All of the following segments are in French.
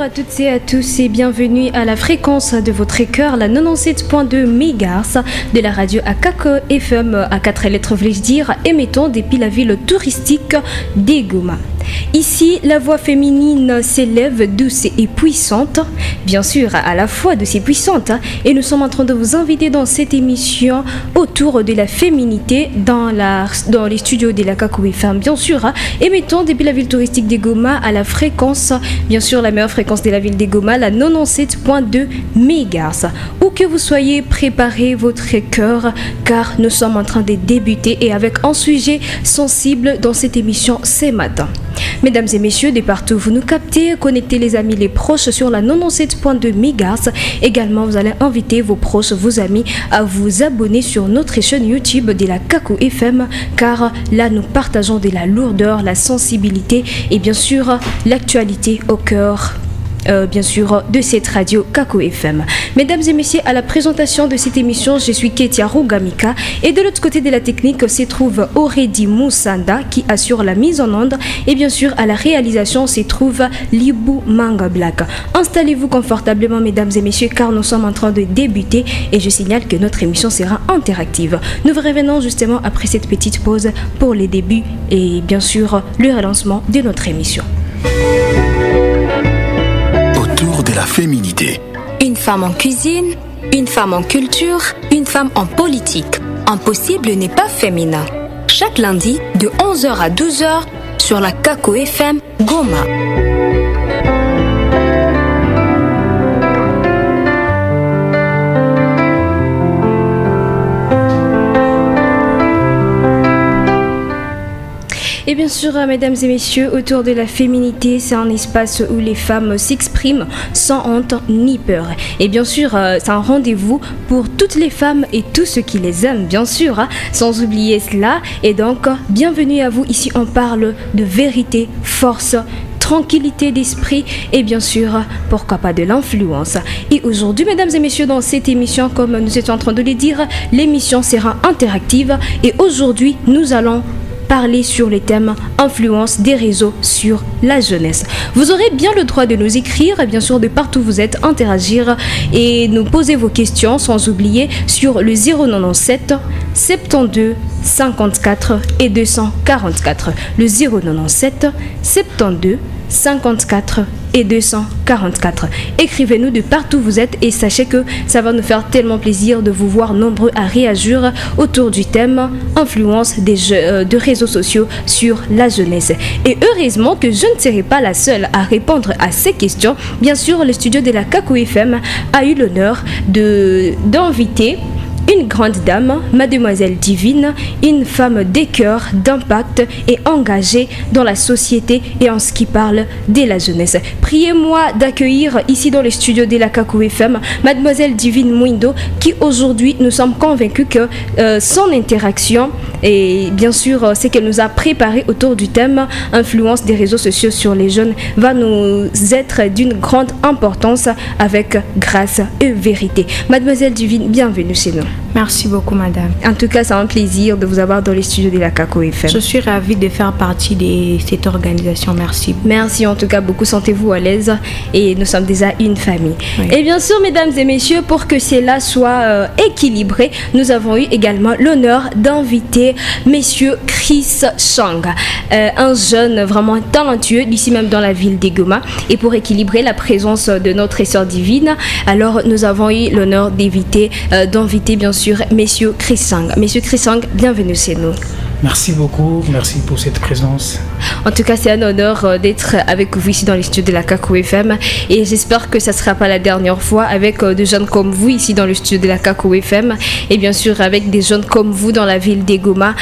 Bonjour à toutes et à tous et bienvenue à la fréquence de votre cœur, la 97.2 MHz de la radio Akako FM à 4 lettres, voulais-je dire, émettant depuis la ville touristique d'Egoma. Ici, la voix féminine s'élève douce et puissante, bien sûr à la fois douce et puissante, et nous sommes en train de vous inviter dans cette émission autour de la féminité dans les studios de la Kakou FM, bien sûr, émettant depuis la ville touristique d'Egoma à la fréquence, bien sûr la meilleure fréquence de la ville d'Egoma, la 97.2 MHz. Où que vous soyez, préparez votre cœur car nous sommes en train de débuter et avec un sujet sensible dans cette émission ce matin. Mesdames et messieurs, de partout vous nous captez, connectez les amis, les proches sur la 97.2 MHz. Également, vous allez inviter vos proches, vos amis à vous abonner sur notre chaîne YouTube de la Kakou FM car là nous partageons de la lourdeur, la sensibilité et bien sûr l'actualité au cœur. Bien sûr de cette radio Kakou FM. Mesdames et messieurs, à la présentation de cette émission, je suis Ketia Rugamika et de l'autre côté de la technique se trouve Oredi Moussanda qui assure la mise en onde et bien sûr à la réalisation se trouve Libou Manga Black. Installez-vous confortablement mesdames et messieurs car nous sommes en train de débuter et je signale que notre émission sera interactive. Nous revenons justement après cette petite pause pour les débuts et bien sûr le relancement de notre émission. De la féminité. Une femme en cuisine, une femme en culture, une femme en politique. Impossible n'est pas féminin. Chaque lundi de 11h à 12h sur la Kakou FM Goma. Et bien sûr, mesdames et messieurs, autour de la féminité, c'est un espace où les femmes s'expriment sans honte ni peur. Et bien sûr, c'est un rendez-vous pour toutes les femmes et tous ceux qui les aiment, bien sûr, sans oublier cela. Et donc, bienvenue à vous. Ici, on parle de vérité, force, tranquillité d'esprit et bien sûr, pourquoi pas de l'influence. Et aujourd'hui, mesdames et messieurs, dans cette émission, comme nous étions en train de le dire, l'émission sera interactive. Et aujourd'hui, nous allons parler sur les thèmes influence des réseaux sur la jeunesse. Vous aurez bien le droit de nous écrire, et bien sûr de partout où vous êtes, interagir et nous poser vos questions sans oublier sur le 097 72 54 et 244. Le 097 72 54 et 244. Écrivez-nous de partout où vous êtes et sachez que ça va nous faire tellement plaisir de vous voir nombreux à réagir autour du thème influence de réseaux sociaux sur la jeunesse. Et heureusement que je ne serai pas la seule à répondre à ces questions. Bien sûr, le studio de la Kakou FM a eu l'honneur d'inviter une grande dame, Mademoiselle Divine, une femme d'écœur, d'impact et engagée dans la société et en ce qui parle de la jeunesse. Priez-moi d'accueillir ici dans les studios de la Kakou FM Mademoiselle Divine Mwindo qui aujourd'hui nous sommes convaincus que son interaction et bien sûr ce qu'elle nous a préparé autour du thème influence des réseaux sociaux sur les jeunes va nous être d'une grande importance avec grâce et vérité. Mademoiselle Divine, bienvenue chez nous. Merci beaucoup, madame. En tout cas, c'est un plaisir de vous avoir dans les studios de la Kakou FM. Je suis ravie de faire partie de cette organisation. Merci. Merci en tout cas beaucoup. Sentez-vous à l'aise et nous sommes déjà une famille. Oui. Et bien sûr, mesdames et messieurs, pour que cela soit équilibré, nous avons eu également l'honneur d'inviter Monsieur Chris Chang, un jeune vraiment talentueux d'ici même dans la ville d'Egoma. Et pour équilibrer la présence de notre sœur divine, alors nous avons eu l'honneur d'inviter bien sûr Monsieur Chris Chang. Monsieur Chris Chang, bienvenue chez nous. Merci beaucoup, merci pour cette présence. En tout cas, c'est un honneur d'être avec vous ici dans les studios de la Kakou FM et j'espère que ça ne sera pas la dernière fois avec des jeunes comme vous ici dans le studio de la Kakou FM et bien sûr avec des jeunes comme vous dans la ville d'Egoma.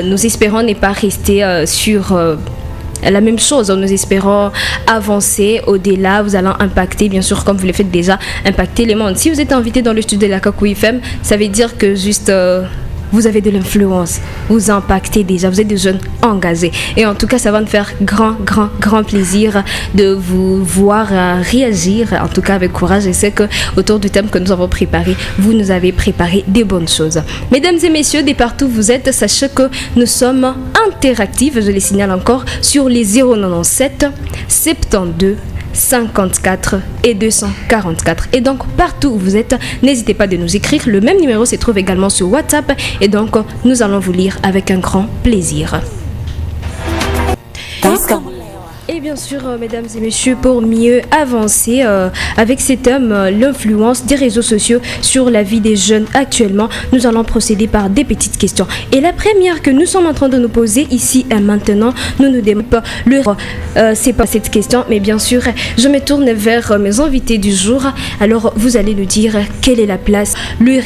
Nous espérons ne pas rester sur la même chose, nous espérons avancer au-delà, vous allez impacter, bien sûr, comme vous le faites déjà, impacter les mondes. Si vous êtes invité dans le studio de la Kakou FM, ça veut dire que juste vous avez de l'influence, vous impactez déjà, vous êtes des jeunes engagés. Et en tout cas, ça va nous faire grand plaisir de vous voir réagir, en tout cas avec courage. Je sais que autour du thème que nous avons préparé, vous nous avez préparé des bonnes choses. Mesdames et messieurs, de partout où vous êtes, sachez que nous sommes interactifs, je les signale encore, sur les 097 72 54 et 244. Et donc, partout où vous êtes, n'hésitez pas de nous écrire. Le même numéro se trouve également sur WhatsApp. Et donc, nous allons vous lire avec un grand plaisir. Et bien sûr, mesdames et messieurs, pour mieux avancer avec ces thèmes, l'influence des réseaux sociaux sur la vie des jeunes actuellement, nous allons procéder par des petites questions. Et la première que nous sommes en train de nous poser ici et maintenant, nous nous demandons c'est pas cette question, mais bien sûr, je me tourne vers mes invités du jour. Alors, vous allez nous dire quelle est la place, le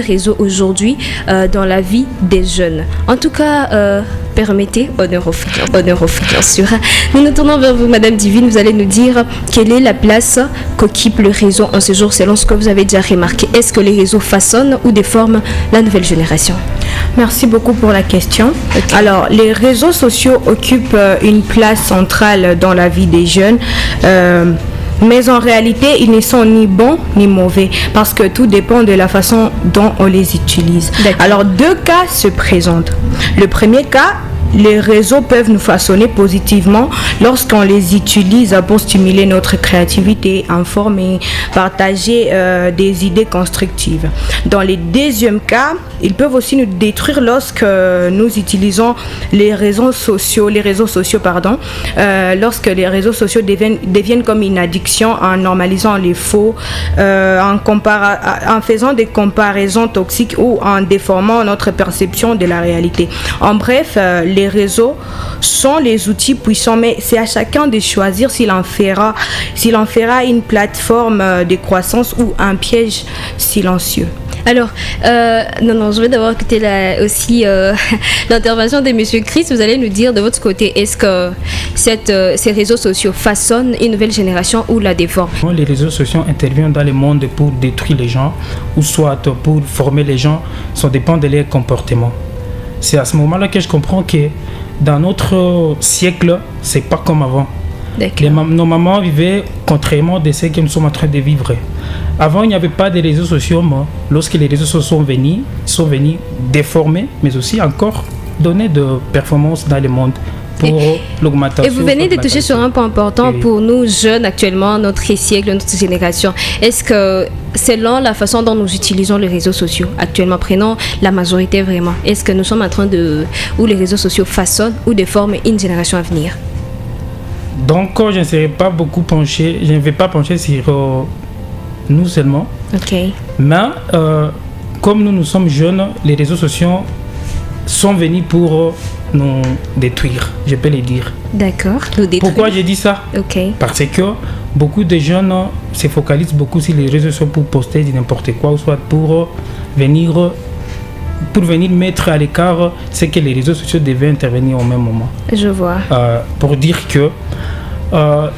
réseau aujourd'hui dans la vie des jeunes. En tout cas, permettez, honneur aux filles, bien sûr. Nous nous tournons vers vous, Madame Divine. Vous allez nous dire quelle est la place qu'occupe le réseau en ce jour selon ce que vous avez déjà remarqué. Est-ce que les réseaux façonnent ou déforment la nouvelle génération? Merci beaucoup pour la question. Okay. Alors, les réseaux sociaux occupent une place centrale dans la vie des jeunes. Mais en réalité, ils ne sont ni bons ni mauvais parce que tout dépend de la façon dont on les utilise. Alors, deux cas se présentent. Le premier cas, les réseaux peuvent nous façonner positivement lorsqu'on les utilise pour stimuler notre créativité, informer, partager des idées constructives. Dans les deuxièmes cas, ils peuvent aussi nous détruire lorsque nous utilisons les réseaux sociaux, lorsque les réseaux sociaux deviennent comme une addiction en normalisant les faux, en faisant des comparaisons toxiques ou en déformant notre perception de la réalité. En bref, les réseaux sont les outils puissants, mais c'est à chacun de choisir s'il en fera une plateforme de croissance ou un piège silencieux. Alors, je vais d'abord écouter aussi l'intervention de M. Chris. Vous allez nous dire de votre côté, est-ce que ces réseaux sociaux façonnent une nouvelle génération ou la déforment? Les réseaux sociaux interviennent dans le monde pour détruire les gens ou soit pour former les gens, ça dépend de leur comportement. C'est à ce moment-là que je comprends que dans notre siècle, c'est pas comme avant. Nos mamans vivaient contrairement de ce que nous sommes en train de vivre. Avant, il n'y avait pas de réseaux sociaux, mais lorsque les réseaux sociaux sont venus déformer, mais aussi encore donner de performances dans le monde pour l'augmentation. Et vous venez de toucher sur un point important pour nous jeunes actuellement, notre siècle, notre génération. Est-ce que selon la façon dont nous utilisons les réseaux sociaux actuellement, prenons la majorité vraiment, est-ce que nous sommes en train où les réseaux sociaux façonnent ou déforment une génération à venir? Donc, je ne serai pas beaucoup penché, je ne vais pas pencher sur nous seulement. Ok. Mais comme nous sommes jeunes, les réseaux sociaux sont venus pour nous détruire, je peux le dire. D'accord, nous détruire. Pourquoi j'ai dit ça? Ok. Parce que beaucoup de jeunes se focalisent beaucoup sur les réseaux sociaux pour poster n'importe quoi, ou soit pour venir mettre à l'écart ce que les réseaux sociaux devaient intervenir au même moment. Je vois. Pour dire que,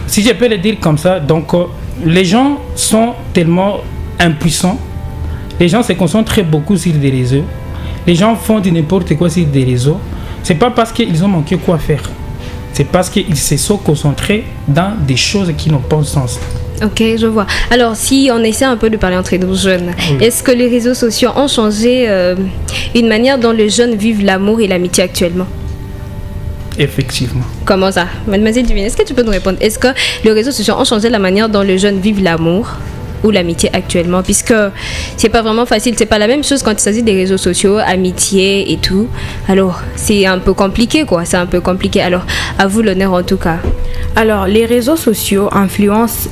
si je peux le dire comme ça, donc les gens sont tellement impuissants, les gens se concentrent beaucoup sur des réseaux, les gens font n'importe quoi sur des réseaux. C'est pas parce qu'ils ont manqué quoi faire, c'est parce qu'ils se sont concentrés dans des choses qui n'ont pas de sens. Ok, je vois. Alors, si on essaie un peu de parler entre nous jeunes, est-ce que les réseaux sociaux ont changé une manière dont les jeunes vivent l'amour et l'amitié actuellement? Effectivement. Comment ça? Mademoiselle Divine, est-ce que tu peux nous répondre? Est-ce que les réseaux sociaux ont changé la manière dont les jeunes vivent l'amour ou l'amitié actuellement? Puisque c'est pas vraiment facile, c'est pas la même chose quand il s'agit des réseaux sociaux, amitié et tout. Alors, c'est un peu compliqué, quoi. C'est un peu compliqué. Alors, à vous l'honneur en tout cas. Alors, les réseaux sociaux influencent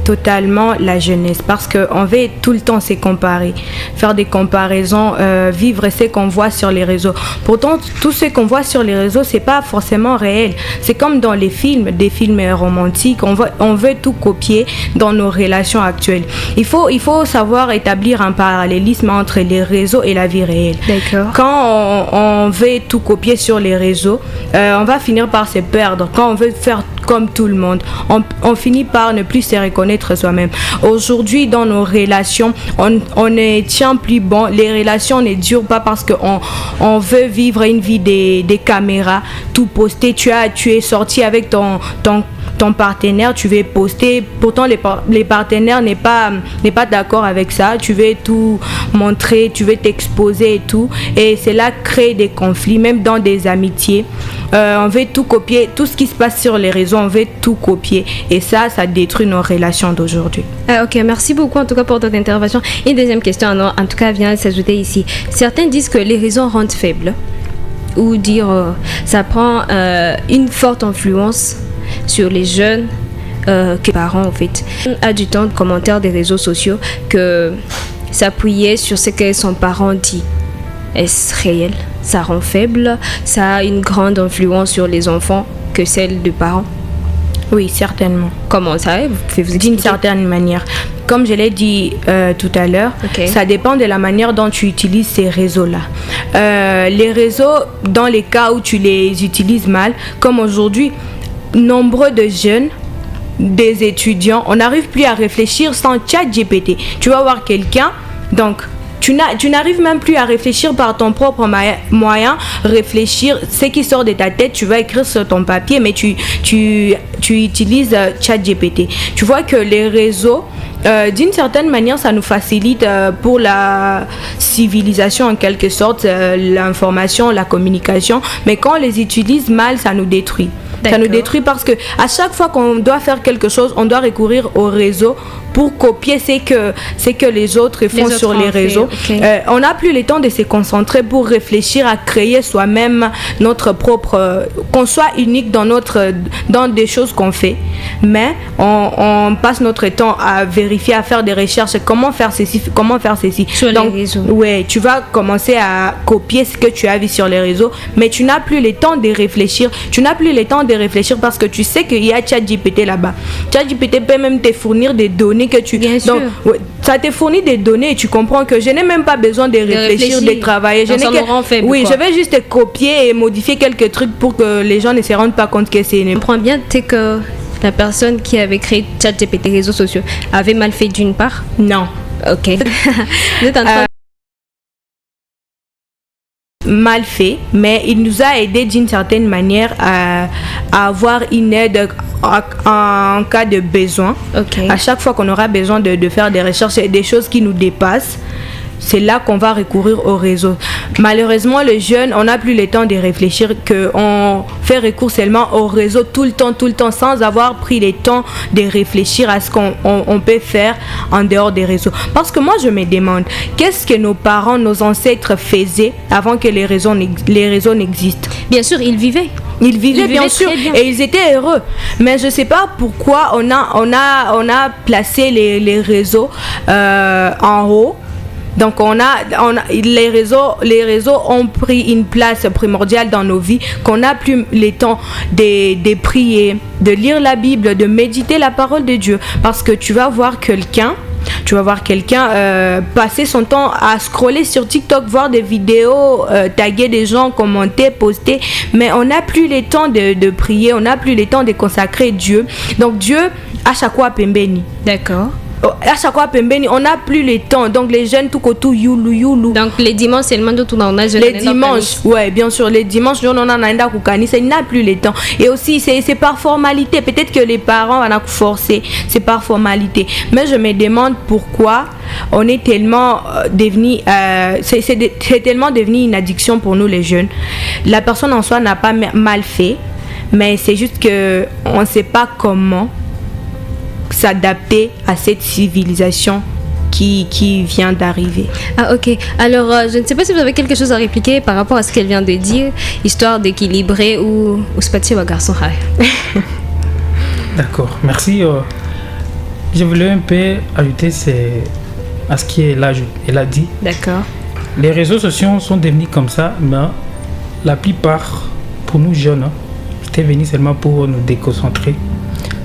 totalement la jeunesse parce qu'on veut tout le temps se comparer, faire des comparaisons, vivre ce qu'on voit sur les réseaux. Pourtant, tout ce qu'on voit sur les réseaux, c'est pas forcément réel. C'est comme dans les films, des films romantiques, on veut tout copier dans nos relations actuelles. Il faut savoir établir un parallélisme entre les réseaux et la vie réelle. D'accord. Quand on veut tout copier sur les réseaux, on va finir par se perdre. Quand on veut faire comme tout le monde, on finit par ne plus se reconnaître soi-même. Aujourd'hui, dans nos relations, on ne tient plus bon. Les relations ne durent pas parce qu'on veut vivre une vie des caméras, tout poster. Tu es sorti avec ton ton partenaire, tu veux poster, pourtant les partenaires n'est pas d'accord avec ça, tu veux tout montrer, tu veux t'exposer et tout, et cela crée des conflits, même dans des amitiés. On veut tout copier, tout ce qui se passe sur les réseaux, on veut tout copier, et ça détruit nos relations d'aujourd'hui. Ok, merci beaucoup en tout cas pour ton intervention. Une deuxième question, en tout cas, vient s'ajouter ici. Certains disent que les réseaux rendent faibles, ou dire ça prend une forte influence sur les jeunes que les parents en fait. A du temps de commentaires des réseaux sociaux que s'appuyer sur ce que son parent dit. Est-ce réel? Ça rend faible? Ça a une grande influence sur les enfants que celle des parents? Oui, certainement. Comment ça? Vous pouvez vous expliquer? D'une certaine manière. Comme je l'ai dit tout à l'heure, ça dépend de la manière dont tu utilises ces réseaux-là. Les réseaux, dans les cas où tu les utilises mal, comme aujourd'hui, nombreux de jeunes, des étudiants, on n'arrive plus à réfléchir sans ChatGPT. Tu vas voir quelqu'un, donc tu n'arrives même plus à réfléchir par ton propre moyen, réfléchir ce qui sort de ta tête, tu vas écrire sur ton papier, mais tu utilises ChatGPT. Tu vois que les réseaux, d'une certaine manière, ça nous facilite pour la civilisation en quelque sorte, l'information, la communication, mais quand on les utilise mal, ça nous détruit. Ça nous détruit parce que à chaque fois qu'on doit faire quelque chose, on doit recourir au réseau pour copier ce que les autres font sur les réseaux. On n'a plus le temps de se concentrer pour réfléchir à créer soi-même notre propre, qu'on soit unique dans des choses qu'on fait. Mais on passe notre temps à vérifier, à faire des recherches, comment faire ceci. Sur les réseaux. Ouais, tu vas commencer à copier ce que tu as vu sur les réseaux, mais tu n'as plus le temps de réfléchir. Tu n'as plus le temps de réfléchir parce que tu sais qu'il y a ChatGPT là-bas. ChatGPT peut même te fournir des données que tu... Bien sûr. Donc, ouais, ça te fournit des données et tu comprends que je n'ai même pas besoin de réfléchir, de travailler. Je vais juste copier et modifier quelques trucs pour que les gens ne se rendent pas compte que c'est... Je comprends bien, c'est que la personne qui avait créé ChatGPT, les réseaux sociaux, avait mal fait d'une part? Non. Ok. Vous êtes en train mal fait, mais il nous a aidé d'une certaine manière à avoir une aide en cas de besoin. À chaque fois qu'on aura besoin de faire des recherches et des choses qui nous dépassent, c'est là qu'on va recourir au réseau. Malheureusement, les jeunes, on n'a plus le temps de réfléchir, qu'on fait recours seulement au réseau tout le temps, sans avoir pris le temps de réfléchir à ce qu'on peut faire en dehors des réseaux. Parce que moi, je me demande, qu'est-ce que nos parents, nos ancêtres faisaient avant que les réseaux n'existent? Bien sûr, ils vivaient. Ils vivaient bien sûr et ils étaient heureux. Mais je ne sais pas pourquoi on a placé les réseaux en haut. Donc les réseaux ont pris une place primordiale dans nos vies, qu'on n'a plus le temps de prier, de lire la Bible, de méditer la parole de Dieu. Parce que tu vas voir quelqu'un passer son temps à scroller sur TikTok, voir des vidéos, taguer des gens, commenter, poster, mais on n'a plus le temps de prier, on n'a plus le temps de consacrer Dieu. Donc Dieu, à chaque fois, pembeni. D'accord. À chaque fois, on n'a plus le temps. Donc les jeunes tout autour youlou. Donc les dimanches seulement de tout on a les dimanches, ouais, bien sûr, les dimanches on en a naenda kukani, ça n'a plus le temps. Et aussi c'est par formalité. Peut-être que les parents vont forcer, c'est par formalité. Mais je me demande pourquoi on est tellement devenu c'est tellement devenu une addiction pour nous les jeunes. La personne en soi n'a pas mal fait, mais c'est juste que on ne sait pas comment s'adapter à cette civilisation qui vient d'arriver. Ah ok, alors je ne sais pas si vous avez quelque chose à répliquer par rapport à ce qu'elle vient de dire, histoire d'équilibrer ou se passer au garçon. D'accord, merci. Je voulais un peu ajouter à ce qu'elle a dit. D'accord. Les réseaux sociaux sont devenus comme ça, mais la plupart, pour nous jeunes, c'était venu seulement pour nous déconcentrer.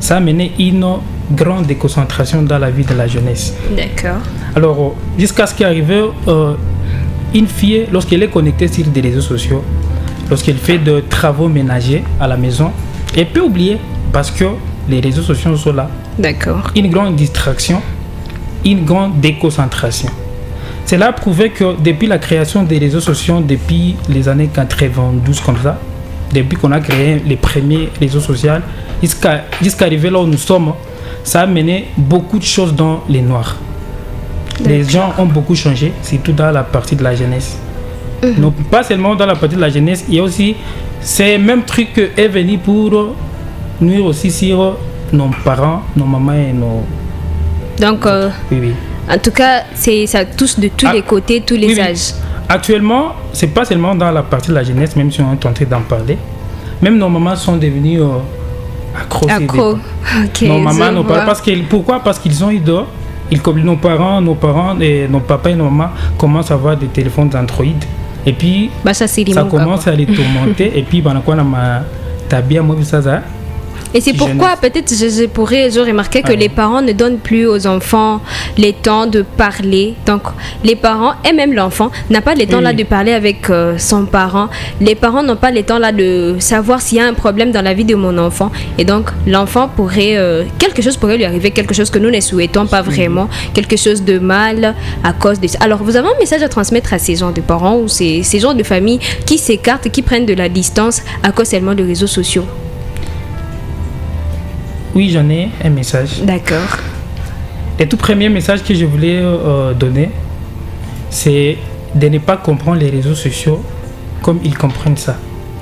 Ça a mené une grande déconcentration dans la vie de la jeunesse. D'accord. Alors, jusqu'à ce qu'arrive une fille, lorsqu'elle est connectée sur des réseaux sociaux, lorsqu'elle fait de travaux ménagers à la maison, elle peut oublier parce que les réseaux sociaux sont là. D'accord. Une grande distraction, une grande déconcentration. Cela a prouvé que depuis la création des réseaux sociaux, depuis les années 92 comme ça, depuis qu'on a créé les premiers réseaux sociaux, jusqu'à arriver là où nous sommes, ça a mené beaucoup de choses dans les noirs. Les gens ont beaucoup changé, surtout dans la partie de la jeunesse. Donc, pas seulement dans la partie de la jeunesse, il y a aussi ces mêmes trucs qui est venu pour nuire aussi sur nos parents, nos mamans et nos... Donc, oui. En tout cas, ça touche de tous les côtés, tous les âges. Actuellement, c'est pas seulement dans la partie de la jeunesse, même si on est tenté d'en parler. Même nos mamans sont devenues accros. Okay, nos mamans, nos parents, pourquoi? Parce qu'ils ont eu d'or. Nos parents, et nos papas et nos mamans commencent à avoir des téléphones Android. Et puis, ça commence à les tourmenter. Et puis, t'as bien moi ça. Et c'est pourquoi peut-être je remarquais que les parents ne donnent plus aux enfants les temps de parler. Donc les parents et même l'enfant n'a pas le temps là de parler avec son parent. Les parents n'ont pas le temps là de savoir s'il y a un problème dans la vie de mon enfant. Et donc l'enfant quelque chose pourrait lui arriver, quelque chose que nous ne souhaitons pas vraiment, quelque chose de mal à cause de ça. Alors vous avez un message à transmettre à ces gens de parents ou ces gens de famille qui s'écartent, qui prennent de la distance à cause seulement des réseaux sociaux? Oui, j'en ai un message. D'accord. Le tout premier message que je voulais donner, c'est de ne pas comprendre les réseaux sociaux comme ils comprennent ça.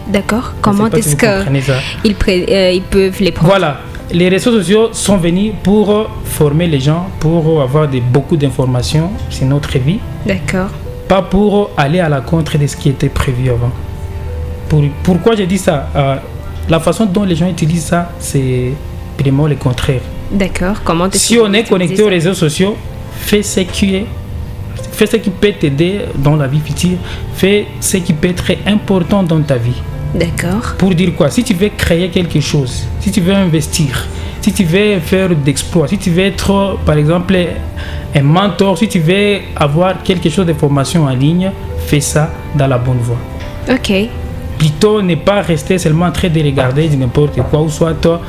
D'accord. Comment est-ce qu'ils peuvent les prendre? Voilà. Les réseaux sociaux sont venus pour former les gens, pour avoir beaucoup d'informations sur notre vie. D'accord. Pas pour aller à la contre de ce qui était prévu avant. Pourquoi je dis ça? La façon dont les gens utilisent ça, c'est vraiment le contraire. D'accord. Si on est connecté aux réseaux sociaux, fais ce qui peut t'aider dans la vie future, fais ce qui peut être important dans ta vie. D'accord. Pour dire quoi? Si tu veux créer quelque chose, si tu veux investir, si tu veux faire d'exploits, si tu veux être par exemple un mentor, si tu veux avoir quelque chose de formation en ligne, fais ça dans la bonne voie. Ok. Plutôt ne pas rester seulement en train de regarder n'importe quoi, ou soit toi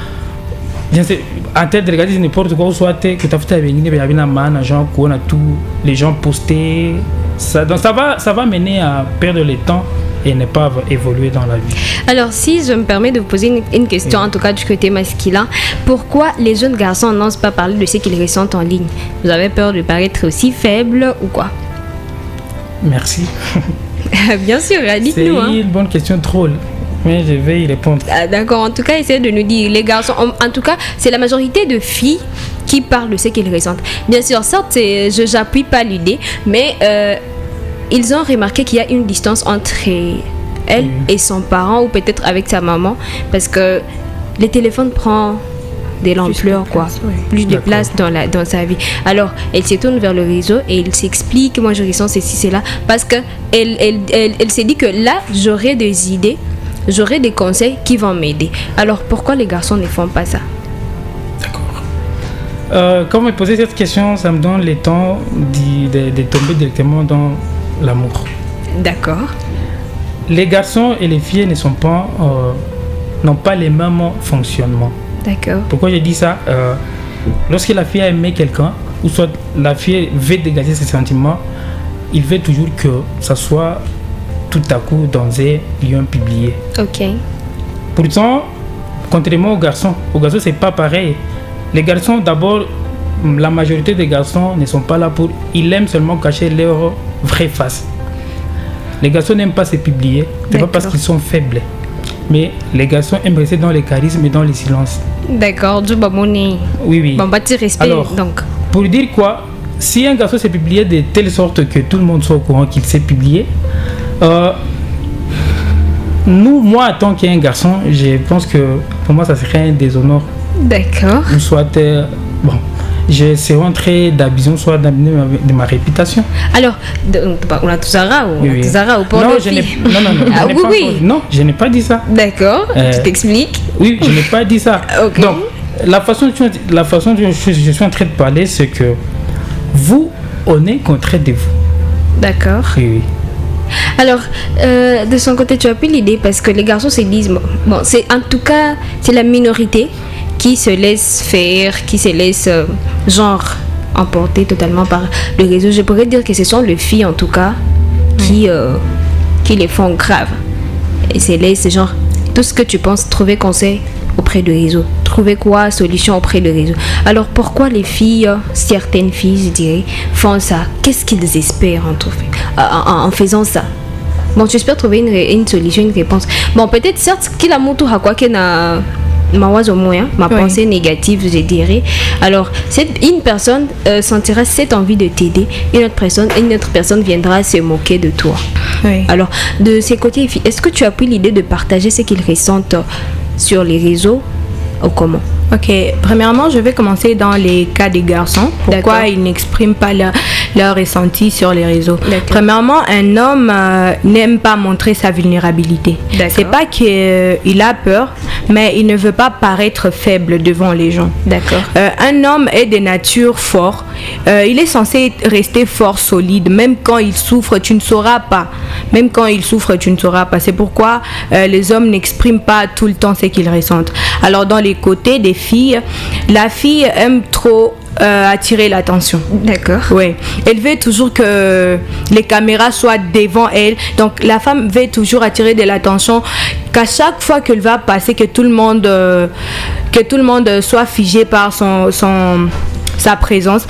en tête de regarder n'importe quoi, ou soit que tu as fait avec tous les gens postés. Ça va mener à perdre le temps et ne pas évoluer dans la vie. Alors, si je me permets de vous poser une question, en tout cas du côté masculin, pourquoi les jeunes garçons n'osent pas parler de ce qu'ils ressentent en ligne? Vous avez peur de paraître aussi faible ou quoi? Merci. Bien sûr, dites-nous. C'est une bonne question drôle. Mais je vais y répondre. D'accord, en tout cas, essayez de nous dire, les garçons, en tout cas, c'est la majorité de filles qui parlent de ce qu'ils ressentent. Bien sûr, certes, je n'appuie pas l'idée, mais ils ont remarqué qu'il y a une distance entre elle et son parent, ou peut-être avec sa maman, parce que le téléphone prend de l'ampleur, plus de place dans sa vie. Alors, elle se tourne vers le réseau et elle s'explique, moi je ressens ceci, cela, parce qu'elle s'est dit que là, j'aurai des idées, j'aurai des conseils qui vont m'aider. Alors pourquoi les garçons ne font pas ça? D'accord. Quand vous me posez cette question, ça me donne le temps de tomber directement dans l'amour. D'accord. Les garçons et les filles n'ont pas les mêmes fonctionnements. D'accord. Pourquoi je dis ça? Lorsque la fille a aimé quelqu'un, ou soit la fille veut dégager ses sentiments, il veut toujours que ça soit tout à coup dans un lieu publié. Ok. Pourtant, contrairement aux garçons c'est pas pareil. Les garçons, d'abord, la majorité des garçons ne sont pas là pour... Ils aiment seulement cacher leur vraie face. Les garçons n'aiment pas se publier. C'est pas parce qu'ils sont faibles. Mais les garçons aiment rester dans les charismes et dans les silences. D'accord, du baboni. Oui. Bon, tu respect. Alors, donc. Pour dire quoi, si un garçon s'est publié de telle sorte que tout le monde soit au courant qu'il s'est publié, moi, en tant qu'un garçon, je pense que pour moi, ça serait un déshonneur. D'accord. Soit, je serais en train d'abusé, soit d'abîmer de ma réputation. Alors, on a tout Zara ou pour non, non, je n'ai pas dit ça. D'accord, tu t'expliques. Oui, je n'ai pas dit ça. Okay. Donc, la façon dont je suis en train de parler, c'est que on est contre de vous. D'accord. Oui. Alors, de son côté, tu as pris l'idée parce que les garçons se disent, c'est en tout cas, c'est la minorité qui se laisse faire, qui se laisse emporter totalement par le réseau. Je pourrais dire que ce sont les filles en tout cas qui les font grave et se laissent tout ce que tu penses, trouver conseil auprès de réseau. Trouver quoi? Solution auprès de réseau. Alors pourquoi les filles, certaines filles, je dirais, font ça? Qu'est-ce qu'ils espèrent en faisant ça? Bon, tu espères trouver une solution, une réponse. Bon, peut-être certes qu'il a monté à quoi qu'il a ma pensée négative, je dirais. Alors, une personne sentira cette envie de t'aider, une autre personne viendra se moquer de toi. Oui. Alors, de ces côtés, est-ce que tu as pris l'idée de partager ce qu'ils ressentent sur les réseaux ou comment? Ok, premièrement, je vais commencer dans les cas des garçons. Pourquoi D'accord. ils n'expriment pas leur ressenti sur les réseaux? D'accord. Premièrement, un homme n'aime pas montrer sa vulnérabilité. D'accord. C'est pas qu'il a peur, mais il ne veut pas paraître faible devant les gens. D'accord. Un homme est de nature fort. Il est censé rester fort, solide. Même quand il souffre, tu ne sauras pas. Même quand il souffre, tu ne sauras pas. C'est pourquoi les hommes n'expriment pas tout le temps ce qu'ils ressentent. Alors, dans les côtés des filles, la fille aime trop attirer l'attention. D'accord. Oui. Elle veut toujours que les caméras soient devant elle. Donc, la femme veut toujours attirer de l'attention. Qu'à chaque fois qu'elle va passer, que tout le monde soit figé par sa présence.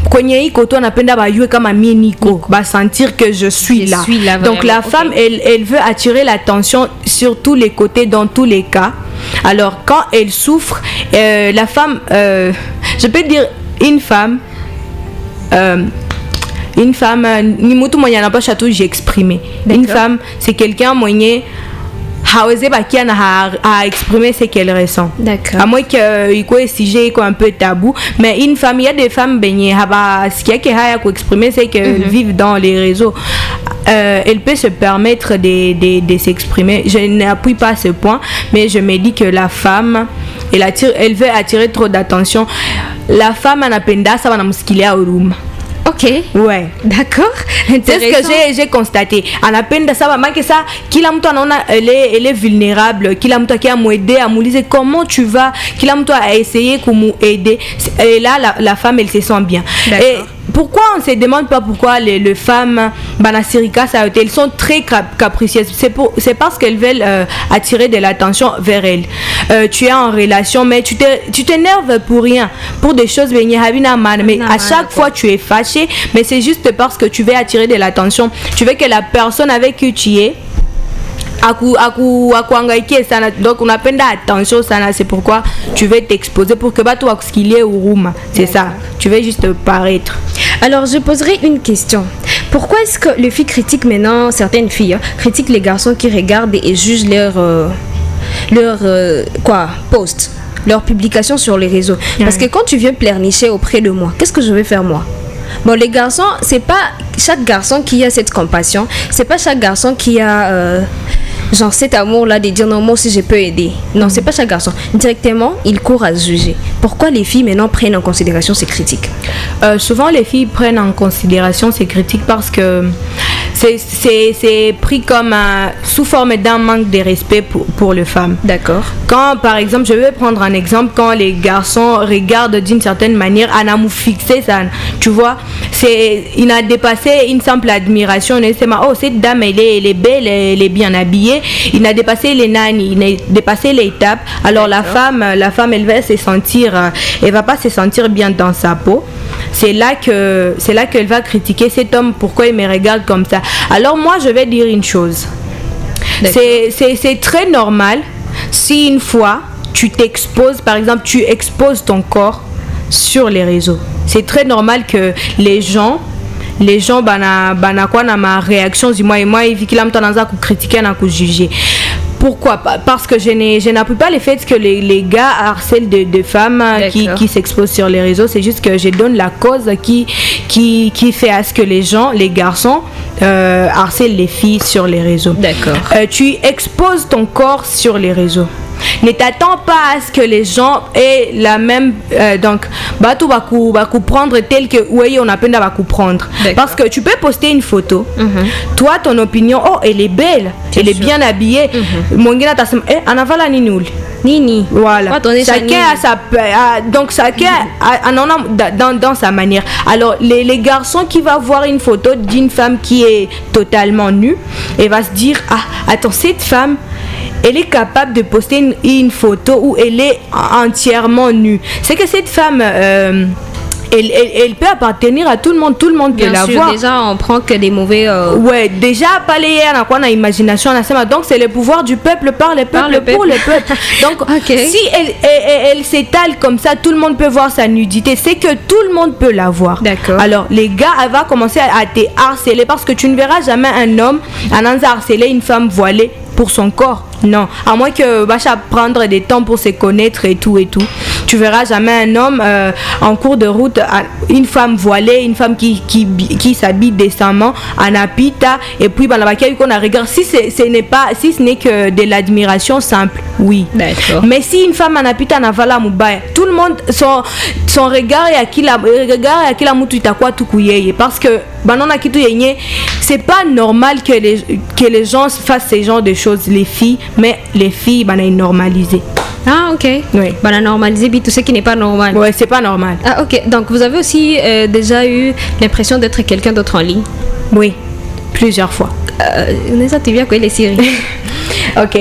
Kwenye koto anapenda bayue kama mie niko ba sentir que je suis là. Donc la femme elle veut attirer l'attention sur tous les côtés, dans tous les cas. Alors quand elle souffre, la femme je peux dire une femme ni mutu mwenye anapasha tu j'exprimer. Une femme c'est quelqu'un mwenye haweze bakia na à exprimer ce qu'elle ressent. D'accord. À moins que iko sujet un peu tabou, mais une femme, il y a des femmes benye haba ce qui est haya ko exprimer c'est qu'elles vivent dans les réseaux. Elle peut se permettre de s'exprimer. Je n'appuie pas ce point, mais je me dis que la femme elle veut attirer trop d'attention. La femme anapenda ça va na muskilia urum. Ok. Ouais. D'accord. C'est ce que j'ai constaté. Anapenda ça va que ça kila mtu anaona elle est vulnérable, kila mtu akia muaider amulize comment tu vas, kila mtu a essayé aider. Et là la femme elle se sent bien. Et pourquoi on se demande pas pourquoi les femmes banasirika ça elles sont très capricieuses. C'est parce qu'elles veulent attirer de l'attention vers elles. Tu es en relation mais tu t'énerves pour rien, pour des choses mais à chaque fois tu es fâché, mais c'est juste parce que tu veux attirer de l'attention. Tu veux que la personne avec qui tu es akuangaikie sana, donc on appelle attention sana. C'est pourquoi tu veux t'exposer pour que tu qu'il est au room. C'est ça, tu veux juste paraître. Alors je poserai une question. Pourquoi est-ce que les filles critiquent maintenant, certaines filles critiquent les garçons qui regardent et jugent leur post, leur publication sur les réseaux? Parce que quand tu viens pleurnicher auprès de moi, qu'est-ce que je vais faire moi? Bon, les garçons, c'est pas chaque garçon qui a cette compassion, c'est pas chaque garçon qui a genre cet amour là de dire non, moi aussi je peux aider. Non, c'est pas chaque garçon. Directement, il court à se juger. Pourquoi les filles maintenant prennent en considération ces critiques? Souvent les filles prennent en considération ces critiques parce que c'est pris comme sous forme d'un manque de respect pour les femmes. D'accord. Quand par exemple, je vais prendre un exemple, quand les garçons regardent d'une certaine manière, on a mou fixé ça, tu vois, il a dépassé une simple admiration. On se dit, oh cette dame elle est belle, elle est bien habillée. Il a dépassé les nani, il a dépassé les étapes. Alors la femme elle va se sentir, elle va pas se sentir bien dans sa peau. C'est là qu'elle va critiquer cet homme, pourquoi il me regarde comme ça. Alors moi je vais dire une chose. C'est très normal si une fois tu t'exposes, par exemple tu exposes ton corps sur les réseaux. C'est très normal que les gens bana quoi na ma réaction du moi hivi kila mtu anaanza kukritiquer na kujuger. Pourquoi? Parce que je n'appuie pas le fait que les gars harcèlent de femmes qui s'exposent sur les réseaux. C'est juste que je donne la cause qui fait à ce que les garçons harcèlent les filles sur les réseaux. D'accord. Tu exposes ton corps sur les réseaux. Ne t'attends pas à ce que les gens aient la même donc batu baku prendre tel que oui on appelle à baku prendre. Parce que tu peux poster une photo. Toi ton opinion, oh elle est belle, elle est bien habillée. Mongena tasem anavala ninul. Nini. Voilà. Chacun a dans sa manière. Alors les garçons qui va voir une photo d'une femme qui est totalement nue et va se dire attends, cette femme elle est capable de poster une photo où elle est entièrement nue. C'est que cette femme elle peut appartenir à tout le monde peut la voir. Déjà on prend que des mauvais ouais, déjà pas les on a imagination donc c'est le pouvoir du peuple par le peuple pour le peuple. Donc si elle s'étale comme ça, tout le monde peut voir sa nudité, c'est que tout le monde peut la voir. D'accord. Alors les gars, elle va commencer à te harceler parce que tu ne verras jamais un homme harceler une femme voilée pour son corps. Non, à moins que va prendre des temps pour se connaître et tout. Tu verras jamais un homme en cours de route, une femme voilée, une femme qui s'habille décemment, en apita, et puis qu'on a regardé. Si ce n'est que de l'admiration simple, oui. D'accord. Mais si une femme en apita navala mubaya, tout le monde son regard et à qui la mutu quoi tout couillé, parce que c'est pas normal que les gens fassent ce genre de choses, les filles, mais les filles normalisé. Ah ok. Oui. Normaliser tout ce qui n'est pas normal. Ouais, c'est pas normal. Ah ok. Donc vous avez aussi déjà eu l'impression d'être quelqu'un d'autre en ligne? Oui, plusieurs fois. Tu viens quoi les séries? Ok.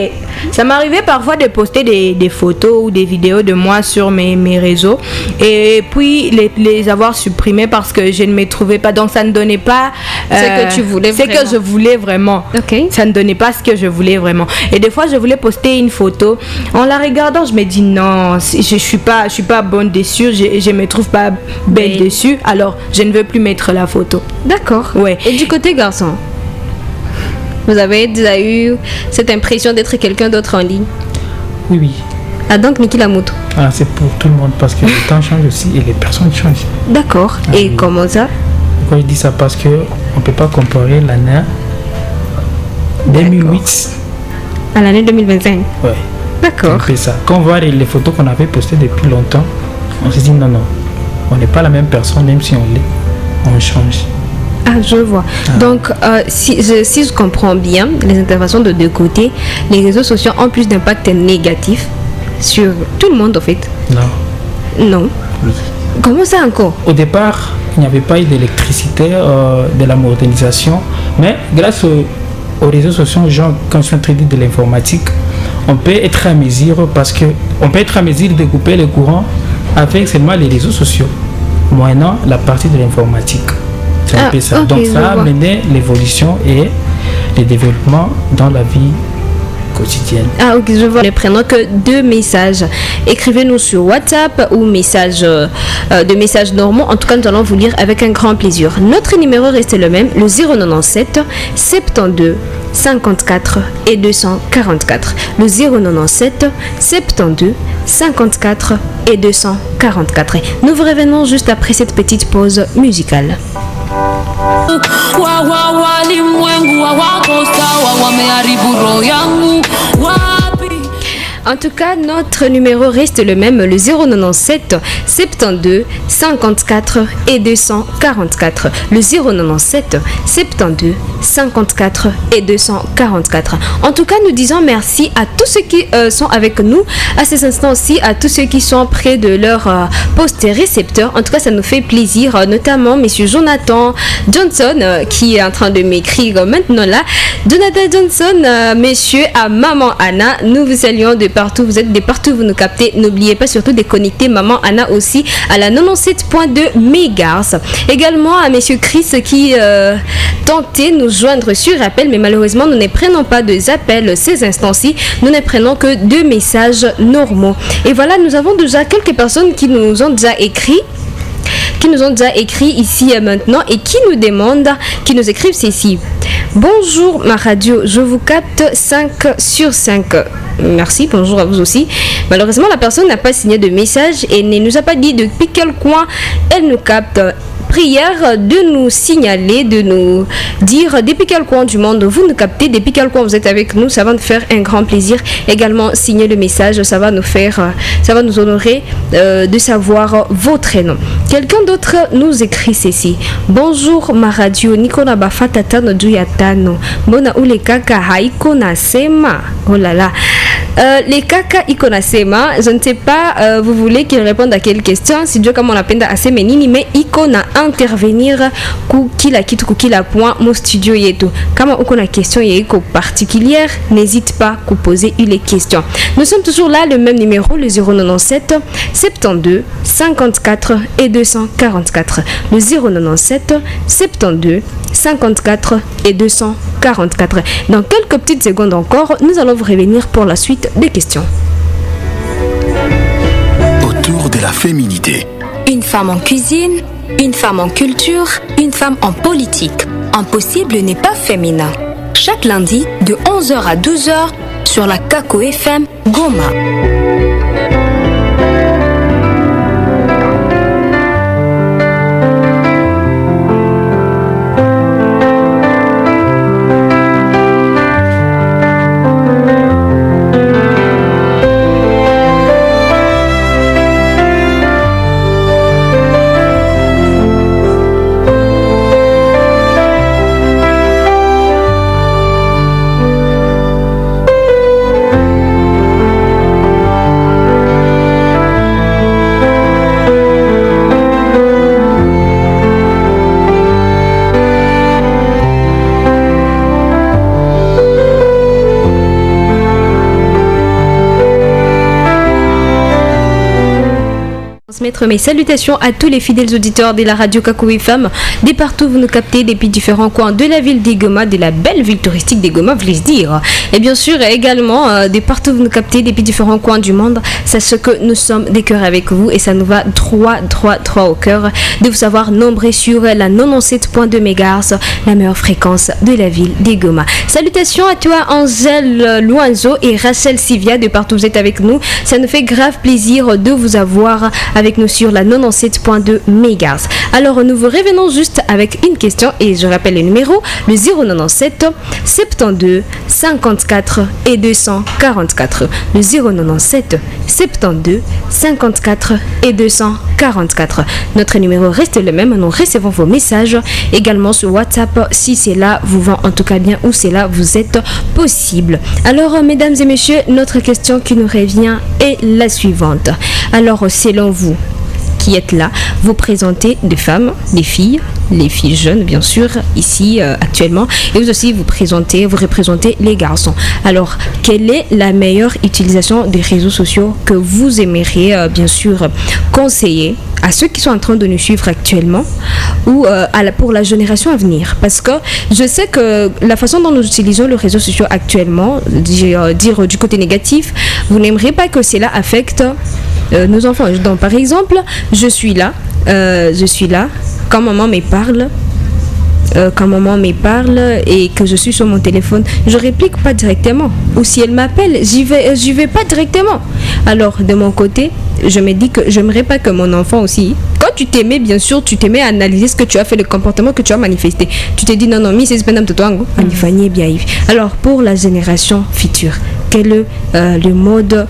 Ça m'arrivait parfois de poster des photos ou des vidéos de moi sur mes réseaux et puis les avoir supprimées parce que je ne me trouvais pas. Donc ça ne donnait pas ce que tu voulais vraiment. Ce que je voulais vraiment. Okay. Ça ne donnait pas ce que je voulais vraiment. Et des fois je voulais poster une photo. En la regardant, je me dis non, je suis pas bonne dessus, je me trouve pas belle dessus. Alors je ne veux plus mettre la photo. D'accord. Ouais. Et du côté garçon? Vous avez déjà eu cette impression d'être quelqu'un d'autre en ligne? Oui. Ah donc Niki Lamoto? C'est pour tout le monde parce que le temps change aussi et les personnes changent. D'accord. Et comment ça? Pourquoi je dis ça? Parce qu'on ne peut pas comparer l'année 2008 à l'année 2025. Ouais. D'accord. C'est ça. Quand on voit les photos qu'on avait postées depuis longtemps, on se dit non, on n'est pas la même personne, même si on change. Ah, je vois. Donc, si je comprends bien les interventions de deux côtés, les réseaux sociaux ont plus d'impact négatif sur tout le monde, en fait. Non. Oui. Comment ça encore? Au départ, il n'y avait pas eu d'électricité, de la modernisation, mais grâce aux réseaux sociaux, genre, quand je suis en train de dire de l'informatique, on peut être à mesure de couper le courant avec seulement les réseaux sociaux, moyennant la partie de l'informatique. C'est un peu ça. Donc ça a amené l'évolution et le développement dans la vie quotidienne. Ah ok, je vois. Ne prenons que 2 messages. Écrivez-nous sur WhatsApp ou de messages normaux. En tout cas, nous allons vous lire avec un grand plaisir. Notre numéro reste le même, le 097 72 54 et 244. Le 097 72 54 et 244. Nous vous revenons juste après cette petite pause musicale. En tout cas, notre numéro reste le même, le 097 72 54 et 244. Le 097 72 54 et 244. En tout cas, nous disons merci à tous ceux qui sont avec nous à ces instants-ci, à tous ceux qui sont près de leur poste récepteur. En tout cas, ça nous fait plaisir, notamment monsieur Jonathan Johnson qui est en train de m'écrire maintenant là. Jonathan Johnson, messieurs, à Maman Anna, nous vous saluons de partout, vous êtes de partout, vous nous captez. N'oubliez pas surtout de connecter Maman Anna aussi à la 97.2 MHz. Également à monsieur Chris qui tentait nous joindre sur appel, mais malheureusement nous ne prenons pas de appels ces instants-ci, nous ne prenons que 2 messages normaux. Et voilà, nous avons déjà quelques personnes qui nous ont déjà écrit ici et maintenant et qui nous demandent, qui nous écrivent ceci. Bonjour ma radio, je vous capte 5 sur 5. Merci, bonjour à vous aussi. Malheureusement, la personne n'a pas signé de message et ne nous a pas dit depuis quel coin elle nous capte. Prière de nous signaler, de nous dire depuis quel coin du monde vous nous captez, depuis quel coin vous êtes avec nous, ça va nous faire un grand plaisir. Également signer le message, ça va nous honorer de savoir votre nom. Quelqu'un d'autre nous écrit ceci. Bonjour ma radio, Nicolas Bafata no Juyatano. Bona ule kaka haiko na sema. Oh là là. Les kaka ikonasema, je ne sais pas, vous voulez qu'il réponde à quelle question? Si Dieu comme on appelle assez menini, mais ikona intervenir kila kitu kila point mon studio yetu. Kama uko na question yeko particulière, n'hésite pas à poser les questions. Nous sommes toujours là, le même numéro, le 097 72 54 et 244. Le 097 72 54 et 244. Dans quelques petites secondes encore, nous allons vous revenir pour la suite des questions. Autour de la féminité. Une femme en cuisine, une femme en culture, une femme en politique. Impossible n'est pas féminin. Chaque lundi de 11h à 12h sur la Kako FM Goma. Transmettre mes salutations à tous les fidèles auditeurs de la radio Kako FM, de partout vous nous captez depuis différents coins de la ville d'Egoma, de la belle ville touristique d'Egoma, voulais-je dire. Et bien sûr également de partout vous nous captez depuis différents coins du monde. Sachez que nous sommes des cœurs avec vous et ça nous va droit au cœur de vous savoir nombreux sur la 97.2 MHz, la meilleure fréquence de la ville d'Egoma. Salutations à toi Angèle Loiseau et Rachel Sivia, de partout vous êtes avec nous. Ça nous fait grave plaisir de vous avoir avec nous sur la 97.2 MHz. Alors nous vous revenons juste avec une question et je rappelle le numéro, le 097 72 54 et 244. Le 097 72 54 et 244. Notre numéro reste le même, nous recevons vos messages également sur WhatsApp si c'est là vous va en tout cas bien ou c'est là vous êtes possible. Alors mesdames et messieurs, notre question qui nous revient est la suivante. Alors selon vous qui êtes là, vous présentez des femmes, des filles, les filles jeunes bien sûr ici actuellement, et vous aussi vous représentez les garçons. Alors quelle est la meilleure utilisation des réseaux sociaux que vous aimeriez bien sûr conseiller à ceux qui sont en train de nous suivre actuellement ou pour la génération à venir? Parce que je sais que la façon dont nous utilisons les réseaux sociaux actuellement, dire du côté négatif, vous n'aimerez pas que cela affecte nos enfants. Donc par exemple, je suis là quand maman me parle et que je suis sur mon téléphone, je réplique pas directement, ou si elle m'appelle, j'y vais pas directement. Alors de mon côté, je me dis que j'aimerais pas que mon enfant aussi, quand tu t'aimais bien sûr, tu t'aimais à analyser ce que tu as fait, le comportement que tu as manifesté, tu te dis non c'est pas bien. Alors pour la génération future, quel est le mode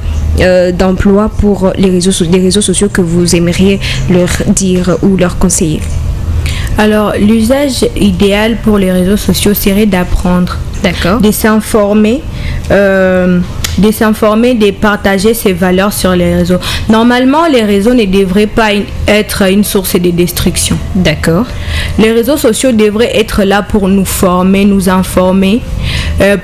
d'emploi pour les réseaux sociaux que vous aimeriez leur dire ou leur conseiller? Alors, l'usage idéal pour les réseaux sociaux serait d'apprendre, de s'informer, de partager ses valeurs sur les réseaux. Normalement, les réseaux ne devraient pas être une source de destruction. D'accord. Les réseaux sociaux devraient être là pour nous former, nous informer,